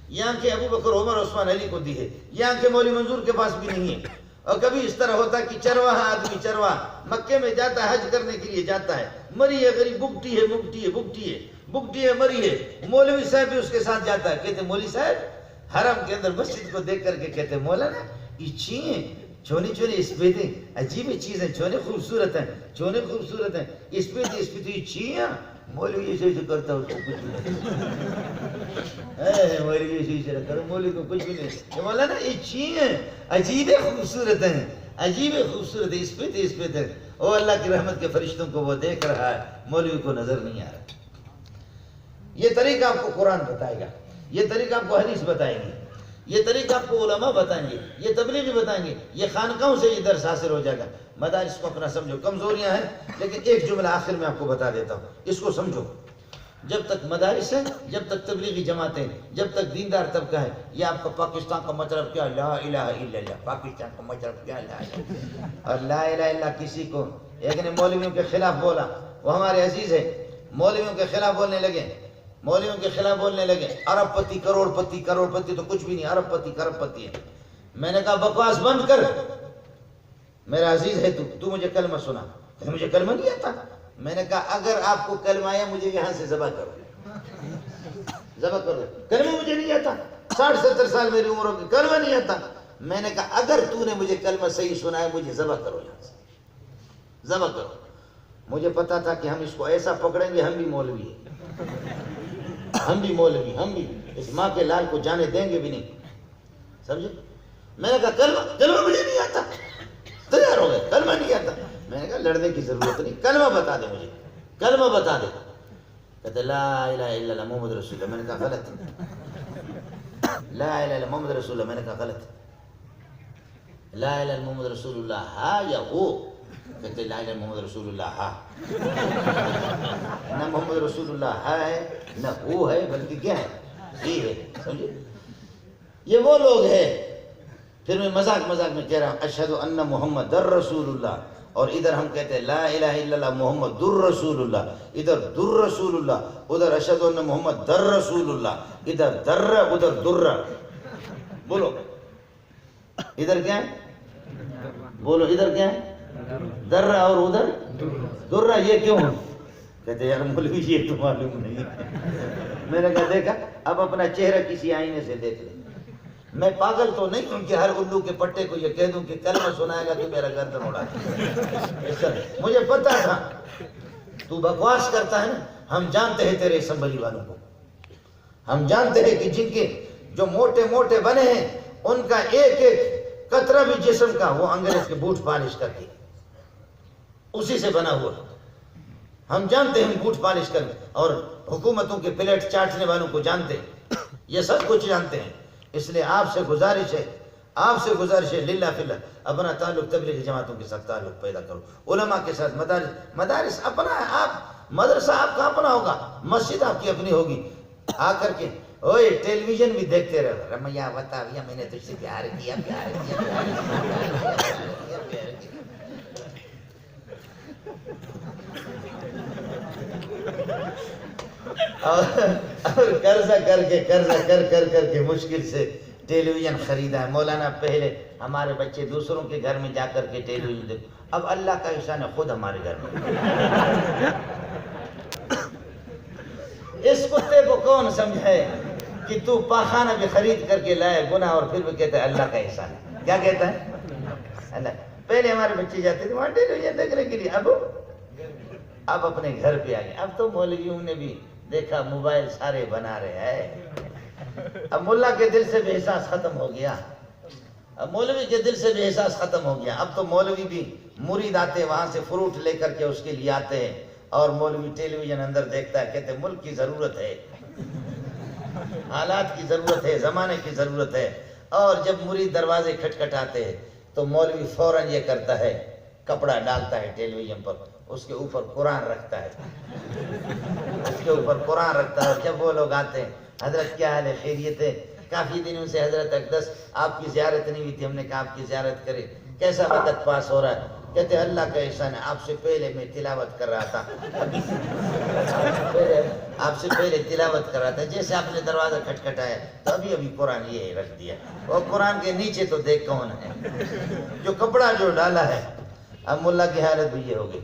یہ آنکھیں ابو بکر عمر عثمان علی کو دی ہے، یہ آنکھیں مولوی منظور کے پاس بھی نہیں ہیں. اور کبھی اس طرح ہوتا کہ چرواہ آدمی، چرواہ مکے میں جاتا ہے، حج کرنے کے لیے جاتا ہے، مری ہے غریب، بگٹی ہے، بگٹی ہے، بگٹی ہے، بگٹی ہے، مری ہے. مولوی صاحب بھی اس کے ساتھ جاتا ہے. کہتے مولوی صاحب حرم کے اندر مسجد کو دیکھ کر کے کہتے مولانا یہ چیئیں چھونے چھونے اس پہ دیں، عجیب چیزیں، چھونے خوبصورت ہیں، چھونے خوبصورت ہیں، اس پہ دیں، اس پہ دیں، چیئیں. مولوی ایسے ایسے کرتا ہے، اس کو کچھ نہیں. مولوی ایسے ایسے کرتا، مولوی کو کچھ بھی نہیں. یہ مولانا یہ چیئیں عجیب خوبصورت ہیں، عجیب خوبصورت ہے، اس پہ دیں، اس پہ دیں. او اللہ کی رحمت کے فرشتوں کو وہ دیکھ رہا ہے، مولوی کو نظر نہیں آ رہا. یہ طریقہ آپ کو قرآن بتائے گا، یہ طریقہ آپ کو حدیث بتائیں گے، یہ طریقہ آپ کو علماء بتائیں گے، یہ تبلیغی بتائیں گے، یہ خانقاہوں سے یہ درس حاصل ہو جائے گا. مدارس کو اپنا سمجھو، کمزوریاں ہیں لیکن ایک جملہ آخر میں آپ کو بتا دیتا ہوں، اس کو سمجھو. جب تک مدارس ہے، جب تک تبلیغی جماعتیں، جب تک دیندار طبقہ ہے، یہ آپ کا پاکستان کا مطلب کیا؟ لا الہ الا اللہ. پاکستان کا مطلب کیا؟ لا الہ. اور لا الہ الا کسی کو ایک نے مولویوں کے خلاف بولا، وہ ہمارے عزیز ہے، مولویوں کے خلاف بولنے لگے، مولویوں کے خلاف بولنے لگے، ارب پتی، کروڑ پتی، کروڑ پتی تو کچھ بھی نہیں، ارب پتی، کرب پتی ہے. میں نے کہا بکواس بند کر، میرا عزیز ہے تو مجھے کلمہ سنا. مجھے کلمہ نہیں آتا. میں نے کہا اگر آپ کو کلمہ آیا مجھے یہاں سے ذبح کرو، ذبح کرو. کلمہ مجھے نہیں آتا، 60-70 سال میری عمر ہوگی، کلمہ نہیں آتا. میں نے کہا اگر تو نے مجھے کلمہ صحیح سنا ہے مجھے ذبح کرو، یہاں سے ذبح کرو. مجھے پتا تھا کہ ہم اس کو ایسا پکڑیں گے، ہم بھی مولوی ہیں، ہم بھی مولوی، ہم بھی اس ماں کے لال کو جانے دیں گے بھی نہیں. سمجھے؟ میں نے کہا کلمہ مجھے نہیں آتا. تیار ہو گئے، کلمہ نہیں آتا. میں نے کہا لڑنے کی ضرورت نہیں، کلمہ بتا دے مجھے، کلمہ بتا دے. کہتے لا الہ الا اللہ محمد رسول اللہ. میں نے کہا غلط. لا الہ الا محمد رسول اللہ. میں نے کہا غلط. لا الہ الا محمد رسول اللہ ہاں یا ہو. کہتے لا الہ الا محمد رسول اللہ ہاں. نہ محمد رسول اللہ ہاں ہے نہ وہ ہے، بلکہ کیا ہے؟ یہ ہے. سمجھے؟ یہ وہ لوگ ہیں. پھر میں مذاق میں کہہ رہا ہوں اشہد ان محمد رسول اللہ، اور ادھر ہم کہتے ہیں لا الہ الا اللہ محمد رسول اللہ. ادھر در رسول اللہ، ادھر اشہد ان محمد در رسول اللہ. ادھر در، ادھر در. بولو ادھر کیا ہے؟ بولو ادھر کیا ہے؟ در اور ادھر در. یہ کیوں؟ کہتے یار مولوی یہ تو معلوم نہیں. میں نے کہا دیکھا، اب اپنا چہرہ کسی آئینے سے دیکھ لے. میں پاگل تو نہیں ہوں کہ ہر الو کے پٹے کو یہ کہہ دوں کہ کلمہ سنائے گا تو میرا گردن اڑا دے. مجھے پتا تھا تو بکواس کرتا ہے نا. ہم جانتے ہیں تیرے اسمبلی والوں کو، ہم جانتے ہیں کہ جن کے جو موٹے موٹے بنے ہیں ان کا ایک ایک قطرہ بھی جسم کا وہ انگریز کے بوٹ پالش کر کے اسی سے بنا ہوا. ہم جانتے ہیں بوٹ پالش کر، اور حکومتوں کے پلیٹ چاٹنے والوں کو جانتے ہیں، یہ سب کچھ جانتے ہیں. اس لیے آپ سے گزارش ہے للہ فی اللہ، اپنا تعلق تبلیغی جماعتوں کے ساتھ تعلق پیدا کرو، علماء کے ساتھ. مدارس اپنا ہے، آپ مدرسہ آپ کا اپنا ہوگا، مسجد آپ کی اپنی ہوگی. آ کر کے اوئے ٹیلی ویژن بھی دیکھتے رہو، رمیا بتاویا میں نے تجھ سے پیار کیا. اور قرضہ کر کے مشکل سے ٹیلی ویژن خریدا ہے. مولانا پہلے ہمارے بچے دوسروں کے گھر میں جا کر کے ٹیلی ویژن دیکھو، اب اللہ کا احسان ہے خود ہمارے گھر میں. اس کتے کو کون سمجھائے کہ تو پاخانہ بھی خرید کر کے لائے گناہ، اور پھر بھی کہتا ہے اللہ کا احسان ہے. کیا کہتا ہے؟ اللہ. پہلے ہمارے بچے جاتے تھے وہاں ٹیلی ویژن دیکھنے کے لیے، اب اپنے گھر پہ آ گئے. اب تو مولویوں نے بھی دیکھا موبائل سارے بنا رہے ہیں. اب ملا کے دل سے بھی احساس ختم ہو گیا، اب مولوی کے دل سے بھی احساس ختم ہو گیا. اب تو مولوی بھی مرید آتے وہاں سے فروٹ لے کر کے اس کے لیے آتے ہیں، اور مولوی ٹیلی ویژن اندر دیکھتا ہے. کہتے ملک کی ضرورت ہے، حالات کی ضرورت ہے، زمانے کی ضرورت ہے. اور جب مرید دروازے کھٹکھٹاتے ہیں تو مولوی فوراً یہ کرتا ہے، کپڑا ڈالتا ہے ٹیلی ویژن پر، اس کے اوپر قرآن رکھتا ہے، اس کے اوپر قرآن رکھتا ہے. جب وہ لوگ آتے ہیں، حضرت کیا حال ہے، خیریت ہے؟ کافی دنوں سے حضرت اقدس آپ کی زیارت نہیں ہوئی تھی، ہم نے کہا آپ کی زیارت کرے، کیسا وقت پاس ہو رہا ہے؟ کہتے ہیں اللہ کا احسان ہے، آپ سے پہلے میں تلاوت کر رہا تھا، آپ سے پہلے تلاوت کر رہا تھا، جیسے آپ نے دروازہ کھٹکھٹایا تو ابھی ابھی قرآن یہ رکھ دیا، اور قرآن کے نیچے تو دیکھ کون ہے، جو کپڑا جو ڈالا ہے. اب ملا کی حالت بھی یہ ہو گئی.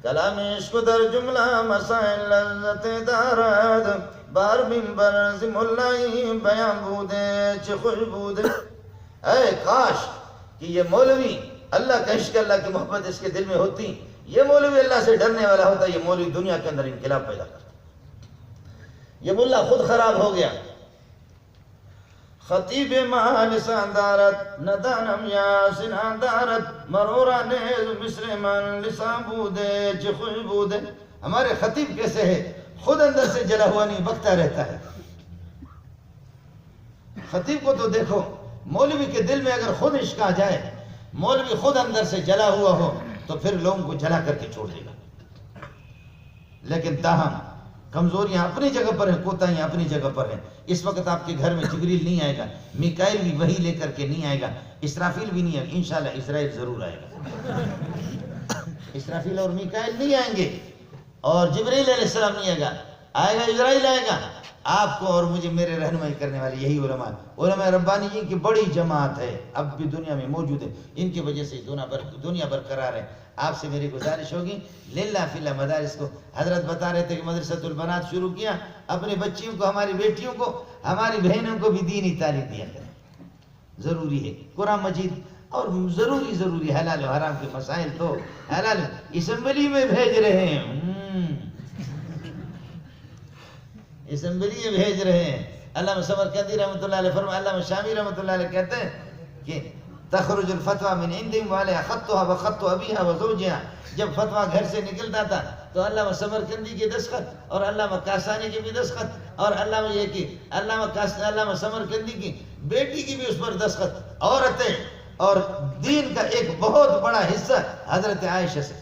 کلام عشق در جملہ مسائل لذت دارد، بار منبر ملائی بیان بودے چھ خوشبودے. اے کاش کہ یہ مولوی اللہ کا عشق، اللہ کی محبت اس کے دل میں ہوتی، یہ مولوی اللہ سے ڈرنے والا ہوتا، یہ مولوی دنیا کے اندر انقلاب پیدا کرتا. یہ ملا خود خراب ہو گیا. خطیب مال ساندارت ندانم یاسن آدارت مرورا نیز مصر من لسان بودے چھ خوشبودے. ہمارے خطیب کیسے ہے؟ خود اندر سے جلا ہوا نہیں، بکتا رہتا ہے. خطیب کو تو دیکھو، مولوی کے دل میں اگر خود عشق آ جائے، مولوی خود اندر سے جلا ہوا ہو تو پھر لوگوں کو جلا کر کے چھوڑ دے گا. لیکن تاہم کمزوریاں اپنی جگہ پر ہیں، کوتاہیاں اپنی جگہ پر ہیں. اس وقت آپ کے گھر میں جبریل نہیں آئے گا، میکائیل بھی وہی لے کر کے نہیں آئے گا، اسرافیل بھی نہیں آئے گا. انشاءاللہ اسرائیل ضرور آئے گا. اسرافیل اور میکائیل نہیں آئیں گے، اور جبریل علیہ السلام نہیں آئے گا، آئے گا اسرائیل آئے گا. آپ کو اور مجھے میرے رہنمائی کرنے والے یہی علماء ربانیین کی بڑی جماعت ہے، اب بھی دنیا میں موجود ہے. ان کی وجہ سے دنیا برقرار ہے. آپ سے میری گزارش ہوگی، للہ فی اللہ مدارس کو، حضرت بتا رہے تھے کہ مدرسۃ البنات شروع کیا، اپنے بچیوں کو، ہماری بیٹیوں کو، ہماری بہنوں کو بھی دینی تعلیم دیا کریں. ضروری ہے قرآن مجید، اور ضروری حلال و حرام کے مسائل تو حلال اسمبلی میں بھیج رہے ہیں، اسمبلی میں بھیج رہے ہیں. علامہ سمرقندی رحمۃ اللہ علیہ فرمایا، علامہ شامی رحمۃ اللہ علیہ کہتے ہیں کہ تخرج الفتویٰ من عندهم وعلیہا خطها وخط ابیہا وزوجہا. جب فتویٰ گھر سے نکلتا تھا تو علامہ سمرقندی کی دستخط اور علامہ کاسانی کی بھی دستخط اور علامہ سمرقندی کی بیٹی کی بھی اس پر دستخط. عورتیں اور دین کا ایک بہت بڑا حصہ حضرت عائشہ سے.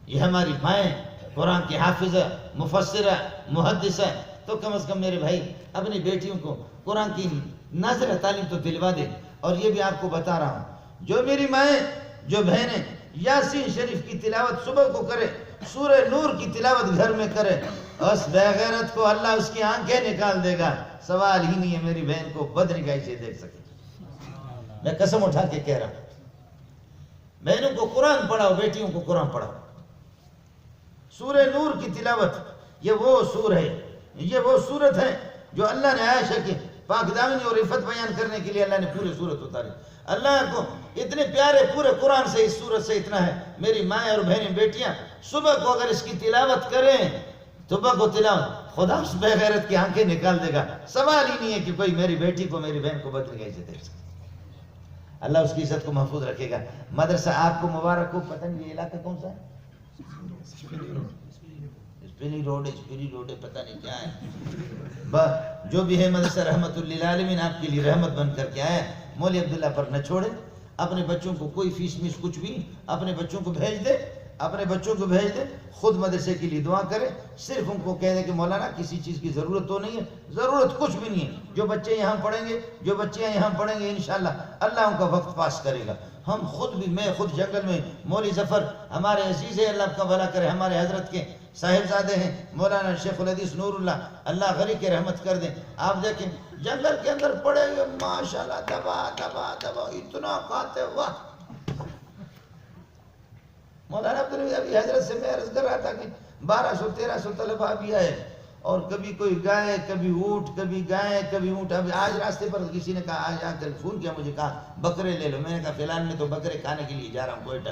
یہ ہماری مائیں قرآن کی حافظہ، مفسرہ، محدثہ، تو کم از کم میرے بھائی اپنی بیٹیوں کو قرآن کی نازلہ تعلیم تو دلوا دے. اور یہ بھی آپ کو بتا رہا ہوں، جو میری مائیں، جو بہنیں یاسین شریف کی تلاوت صبح کو کرے، سورہ نور کی تلاوت گھر میں کرے، اس بے غیرت کو اللہ اس کی آنکھیں نکال دے گا. سوال ہی نہیں ہے میری بہن کو بد نگاہی سے دیکھ سکے. میں قسم اٹھا کے کہہ رہا ہوں، بہنوں کو قرآن پڑھاؤ، بیٹیوں کو قرآن پڑھاؤ. سورہ نور کی تلاوت، یہ وہ سور ہے، یہ وہ صورت ہے جو اللہ نے عائشہ کی پاک دامنی اور عفت بیان کرنے کے لیے اللہ نے پورے صورت اتاری. اللہ کو اتنے پیارے پورے قرآن سے اس صورت سے اتنا ہے. میری مائیں اور بہنیں بیٹیاں صبح کو اگر اس کی تلاوت کریں، صبح کو تلاوت، خدا اس بے غیرت کی آنکھیں نکال دے گا. سوال ہی نہیں ہے کہ کوئی میری بیٹی کو، میری بہن کو بد نگاہی سے دیکھ سکے. اللہ اس کی عزت کو محفوظ رکھے گا. مدرسہ آپ کو مبارک ہو. پتہ نہیں یہ علاقہ کون سا ہے؟ اسپیری روڈ ہے، پتہ نہیں کیا ہے. جو بھی ہے مدرسہ رحمت للعالمین آپ کے لیے رحمت بن کر کے آیا. مولوی عبداللہ پر نہ چھوڑے. اپنے بچوں کو کوئی فیس میس کچھ بھی، اپنے بچوں کو بھیج دے. خود مدرسے کے لیے دعا کرے. صرف ان کو کہہ دے کہ مولانا کسی چیز کی ضرورت تو نہیں ہے، ضرورت کچھ بھی نہیں ہے. جو بچے یہاں پڑھیں گے، جو بچیاں یہاں پڑھیں گے، انشاءاللہ اللہ ان کا وقت پاس کرے گا. ہم خود بھی، میں خود جنگل میں، مولوی ظفر ہمارے عزیز ہے، اللہ کا بھلا کرے، ہمارے حضرت کے صاحبزادے ہیں، مولانا شیخ الحدیث نور اللہ غری کے رحمت کر دیں. آپ دیکھیں جنگل کے اندر پڑے ہوئے ماشاءاللہ دبا اتنا کھاتے. واہ، مولانا ابھی حضرت سے میں عرض کر رہا تھا کہ 1200-1300 طلبہ بھی آئے، اور کبھی کوئی گائے، کبھی اونٹ، کبھی گائے، کبھی اونٹ. ابھی آج راستے پر کسی نے کہا، آج آ کر فون کیا مجھے، کہا بکرے لے لو. میں نے کہا فی الحال میں تو بکرے کھانے کے لیے جا رہا ہوں کوئٹہ،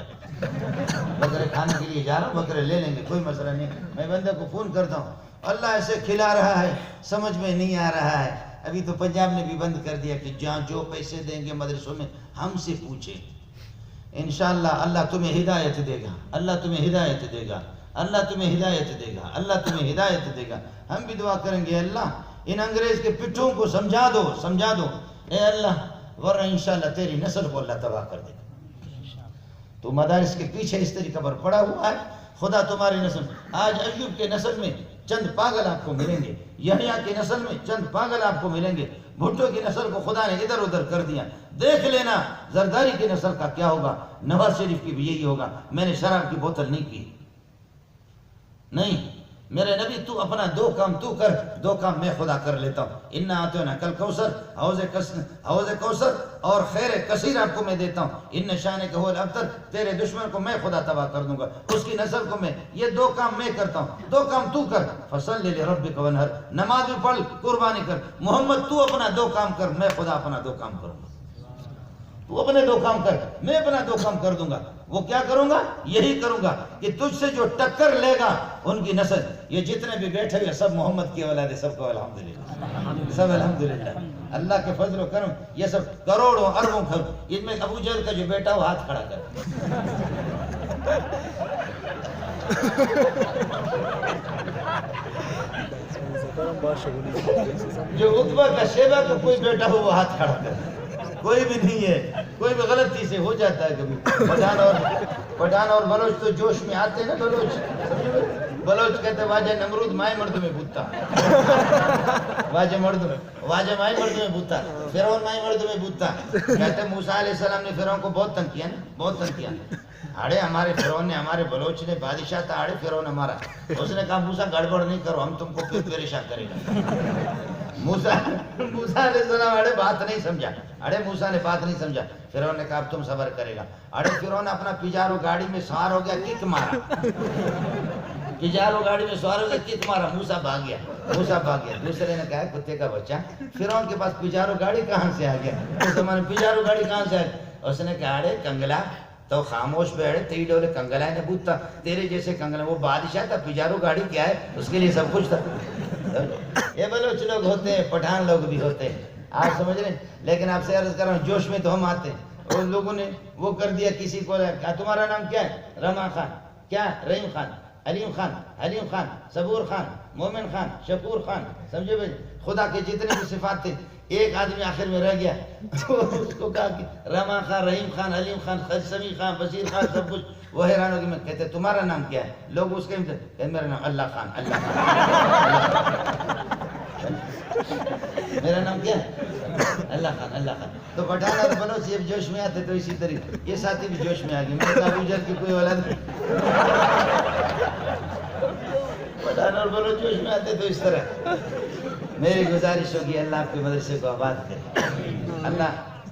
بکرے کھانے کے لیے جا رہا ہوں، بکرے لے لیں گے، کوئی مسئلہ نہیں. میں بندے کو فون کرتا ہوں، اللہ ایسے کھلا رہا ہے، سمجھ میں نہیں آ رہا ہے. ابھی تو پنجاب نے بھی بند کر دیا کہ جہاں جو پیسے دیں گے مدرسوں میں ہم سے پوچھیں. انشاءاللہ اللہ تمہیں ہدایت دے گا، اللہ تمہیں ہدایت دے گا، اللہ تمہیں ہدایت دے گا، اللہ تمہیں ہدایت دے گا. ہم بھی دعا کریں گے، اللہ ان انگریز کے پٹھوں کو سمجھا دو اے اللہ، ورنہ انشاءاللہ تیری نسل کو اللہ تباہ کر دے گا. تو مدارس کے پیچھے اس طریقہ پر پڑا ہوا ہے. خدا تمہاری نسل آج ایوب کے نسل میں چند پاگل آپ کو ملیں گے, یحییٰ کی نسل میں چند پاگل آپ کو ملیں گے, بھٹو کی نسل کو خدا نے ادھر ادھر کر دیا. دیکھ لینا زرداری کی نسل کا کیا ہوگا, نواز شریف کی بھی یہی ہوگا. میں نے شراب کی بوتل نہیں پی, نہیں میرے نبی تو اپنا دو کام تو کر, دو کام میں خدا کر لیتا ہوں. انا اعطیناک الکوثر, حوض کوثر اور خیر کثیر آپ کو میں دیتا ہوں. ان شانک هو الابتر, تیرے دشمن کو میں خدا تباہ کر دوں گا, اس کی نسل کو میں. یہ دو کام میں کرتا ہوں, دو کام تو کر. فصلی لربک وانحر, نماز بھی پڑھ, قربانی کر. محمد تو اپنا دو کام کر, میں خدا اپنا دو کام کروں گا. تو اپنے دو کام کر, میں اپنا دو کام کر دوں گا. وہ کیا کروں گا, یہی کروں گا کہ تجھ سے جو ٹکر لے گا ان کی نسل, یہ جتنے بھی بیٹھے ہوئے سب محمد کی اولاد ہے, سب کو الحمدللہ, سب الحمدللہ. اللہ کے فضل و کرم, یہ سب کروڑوں اربوں کھر. ان میں ابو جہل کا جو بیٹا وہ ہاتھ کھڑا کر. جو عتبہ کا شیبہ کا کوئی بیٹا ہو وہ ہاتھ کھڑا کر. کوئی بھی نہیں ہے, کوئی بھی غلطی سے ہو جاتا ہے کبھی. پٹھان اور بلوچ تو جوش میں آتے ہیں نا. بلوچ کہتے ہیں واجہ نمرود مائے مرد میں بوتا, واجہ مائے مرد میں بوتا, فرعون مائے مرد میں بوتا. کہتے ہیں موسیٰ علیہ السلام نے فرعون کو بہت تنگ کیا نا, بہت تنگ کیا. اڑے ہمارے فرعون نے, ہمارے بلوچ نے, بادشاہ تھا اڑے فرعون ہمارا. اس نے کہا موسیٰ گڑبڑ نہیں کرو, ہم تم کو پھر پریشان کرے گا. موسیٰ علیہ السلام اڑے بات نہیں سمجھا, اڑے موسیٰ نے بات نہیں سمجھا. فرعون نے کہا اب تم صبر کرے گا. اڑے فرعون اپنا پجارو گاڑی میں سوار ہو گیا, کک مارا. پجارو گاڑی میں سوار ہو گیا, کک مارا, موسیٰ بھاگ گیا. دوسرے نے کہا کتے کا بچہ, فرعون کے پاس پجارو گاڑی کہاں سے آ گیا, اس زمانے میں پجارو گاڑی کہاں سے آ گیا. اس نے کہا اڑے کنگلا تو خاموش بیٹھے, تیری ڈولے کنگلا ہے نبوت, تیرے جیسے کنگلا. وہ بادشاہ تھا, پجارو گاڑی کیا ہے, اس کے لیے سب کچھ تھا. یہ بلوچ لوگ ہوتے ہیں, پٹھان لوگ بھی ہوتے ہیں, آپ سمجھ رہے ہیں. لیکن آپ سے عرض کر رہا ہوں, جوش میں تو ہم آتے ہیں. ان لوگوں نے وہ کر دیا, کسی کو تمہارا نام کیا ہے, رما خان, کیا رحیم خان, علیم خان, حلیم خان, صبور خان, مومن خان, شکور خان. سمجھے بھائی, خدا کے جتنے بھی صفات تھے, ایک آدمی آخر میں رہ گیا, تو اس کو کہا کہ رما خان, رحیم خان, حلیم خان, سمیع خان, بشیر خان, سب کچھ. وہ حیران ہو گئی. میں کہتے تمہارا نام کیا ہے, لوگ اس کے میرا نام اللہ خان, اللہ خان. میرا نام کیا ہے, اللہ خان, اللہ خان. تو پٹھان اور بلوچ جب جوش میں آتے تو اسی طریقے یہ ساتھی بھی جوش میں آ گئے. میں کہا ابو جہل کی کوئی اولاد نہیں. پٹھان اور بلوچ جوش میں آتے تو اس طرح. میری گزارش ہوگی اللہ آپ کے مدرسے کو آباد کرے. اللہ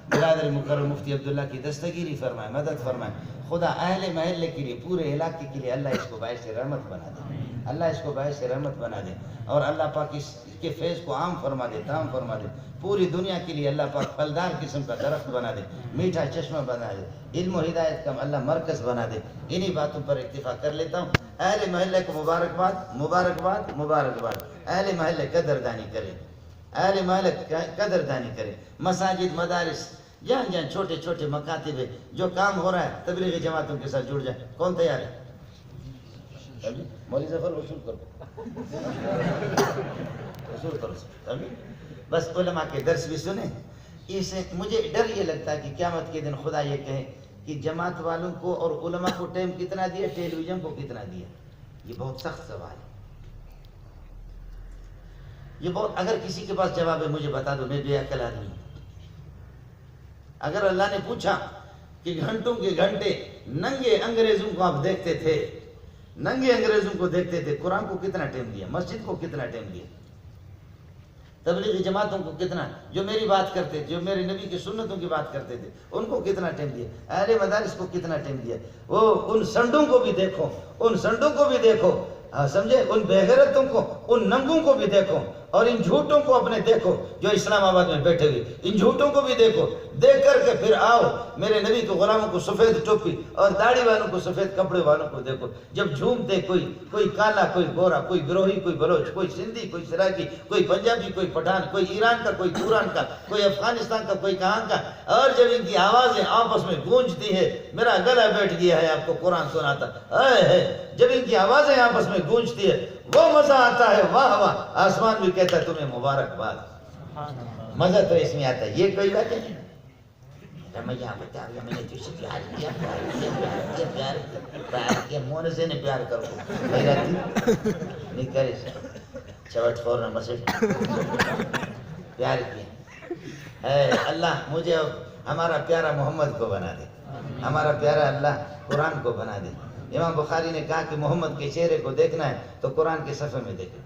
برادر مکرم مفتی عبداللہ کی دستگیری فرمائے, مدد فرمائے. خدا اہل محلے کے لیے, پورے علاقے کے لیے اللہ اس کو باعث رحمت بنا دے, اللہ اس کو باعث رحمت بنا دے. اور اللہ پاک اس کے فیض کو عام فرما دے, تام فرما دے. پوری دنیا کے لیے اللہ پاک پھلدار قسم کا درخت بنا دے, میٹھا چشمہ بنا دے, علم و ہدایت کا اللہ مرکز بنا دے. انہی باتوں پر اکتفا کر لیتا ہوں. اہل محلے کو مبارکباد, مبارکباد, مبارکباد. اہل محلے قدردانی کرے, اہل محلے قدردانی کرے. مساجد, مدارس, جہاں جہاں چھوٹے چھوٹے مکاتب ہے, جو کام ہو رہا ہے تبلیغی جماعتوں کے ساتھ جڑ جائے. کون تیار ہے؟ مولوی ظفر وصول کرو, وصول کرو. بس علماء کے درس بھی سنیں. اسے مجھے ڈر یہ لگتا ہے کہ قیامت کے دن خدا یہ کہے کہ جماعت والوں کو اور علماء کو ٹائم کتنا دیا, ٹیلی ویژن کو کتنا دیا. یہ بہت سخت سوال ہے. یہ بہت, اگر کسی کے پاس جواب ہے مجھے بتا دو, میں بے عقل آدمی ہوں. اگر اللہ نے پوچھا کہ گھنٹوں کے گھنٹے ننگے انگریزوں کو آپ دیکھتے تھے, ننگے انگریزوں کو دیکھتے تھے, قرآن کو کتنا ٹائم دیا, مسجد کو کتنا ٹائم دیا, تبلیغی جماعتوں کو کتنا, جو میری بات کرتے تھے, جو میرے نبی کی سنتوں کی بات کرتے تھے, ان کو کتنا ٹائم دیا, اہل مدارس کو کتنا ٹائم دیا. وہ ان سنڈوں کو بھی دیکھو, ان سنڈوں کو بھی دیکھو, سمجھے, ان بے غیرتوں کو, ان ننگوں کو بھی دیکھو, اور ان جھوٹوں کو اپنے دیکھو جو اسلام آباد میں بیٹھے ہوئے, ان جھوٹوں کو بھی دیکھو. دیکھ کر کے پھر آؤ میرے نبی کے غلاموں کو سفید ٹوپی اور داڑھی والوں کو, سفید کپڑے والوں کو دیکھو جب جھومتے, کوئی کالا, کوئی گورا, کوئی گروہی, کوئی بلوچ, کوئی سندھی, کوئی سراکی, کوئی پنجابی, کوئی پٹھان, کوئی ایران کا, کوئی توران کا, کوئی افغانستان کا, کوئی کہاں کا. اور جب ان کی آوازیں آپس میں گونجتی ہے, میرا گلا بیٹھ گیا ہے آپ کو قرآن سناتا ہے. جب ان کی آوازیں آپس میں گونجتی ہے وہ مزہ آتا ہے, واہ واہ. آسمان بھی کہتا ہے تمہیں مبارکباد. مزہ تو اس میں آتا ہے. یہ کوئی بات نہیں. رمضان بتا میں نے تجھ سے پیار کیا پیار کیا مونے سے نے پیار کرو غیرتی نہیں کرے 74 نمبر سے پیار کیا اے اللہ مجھے ہمارا پیارا محمد کو بنا دے ہمارا پیارا اللہ قرآن کو بنا دے امام بخاری نے کہا کہ محمد کے چہرے کو دیکھنا ہے تو قرآن کے صفحے میں دیکھیں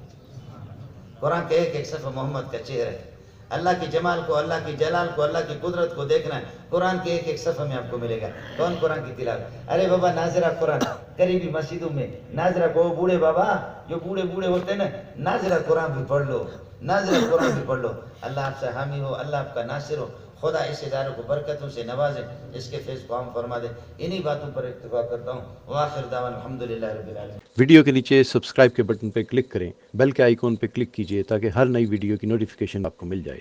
قرآن کے ایک ایک صفحہ محمد کا چہرہ ہے اللہ کی جمال کو اللہ کی جلال کو اللہ کی قدرت کو دیکھنا ہے قرآن کے ایک ایک صفحہ میں آپ کو ملے گا کون قرآن کی تلاوت ارے بابا ناظرہ قرآن قریبی مسجدوں میں ناظرہ کو بوڑھے بابا جو بوڑھے بوڑھے ہوتے ہیں نا ناظرہ قرآن بھی پڑھ لو ناظرہ قرآن بھی پڑھ لو اللہ آپ سے حامی ہو اللہ آپ کا ناصر ہو خدا اس ادارے کو برکتوں سے نوازے اس کے فیض کو عام فرما دے انہی باتوں پر اکتفا کرتا ہوں وآخر دعوانا الحمدللہ رب العالمین ویڈیو کے نیچے سبسکرائب کے بٹن پہ کلک کریں بیل کے آئیکن پہ کلک کیجئے تاکہ ہر نئی ویڈیو کی نوٹیفیکیشن آپ کو مل جائے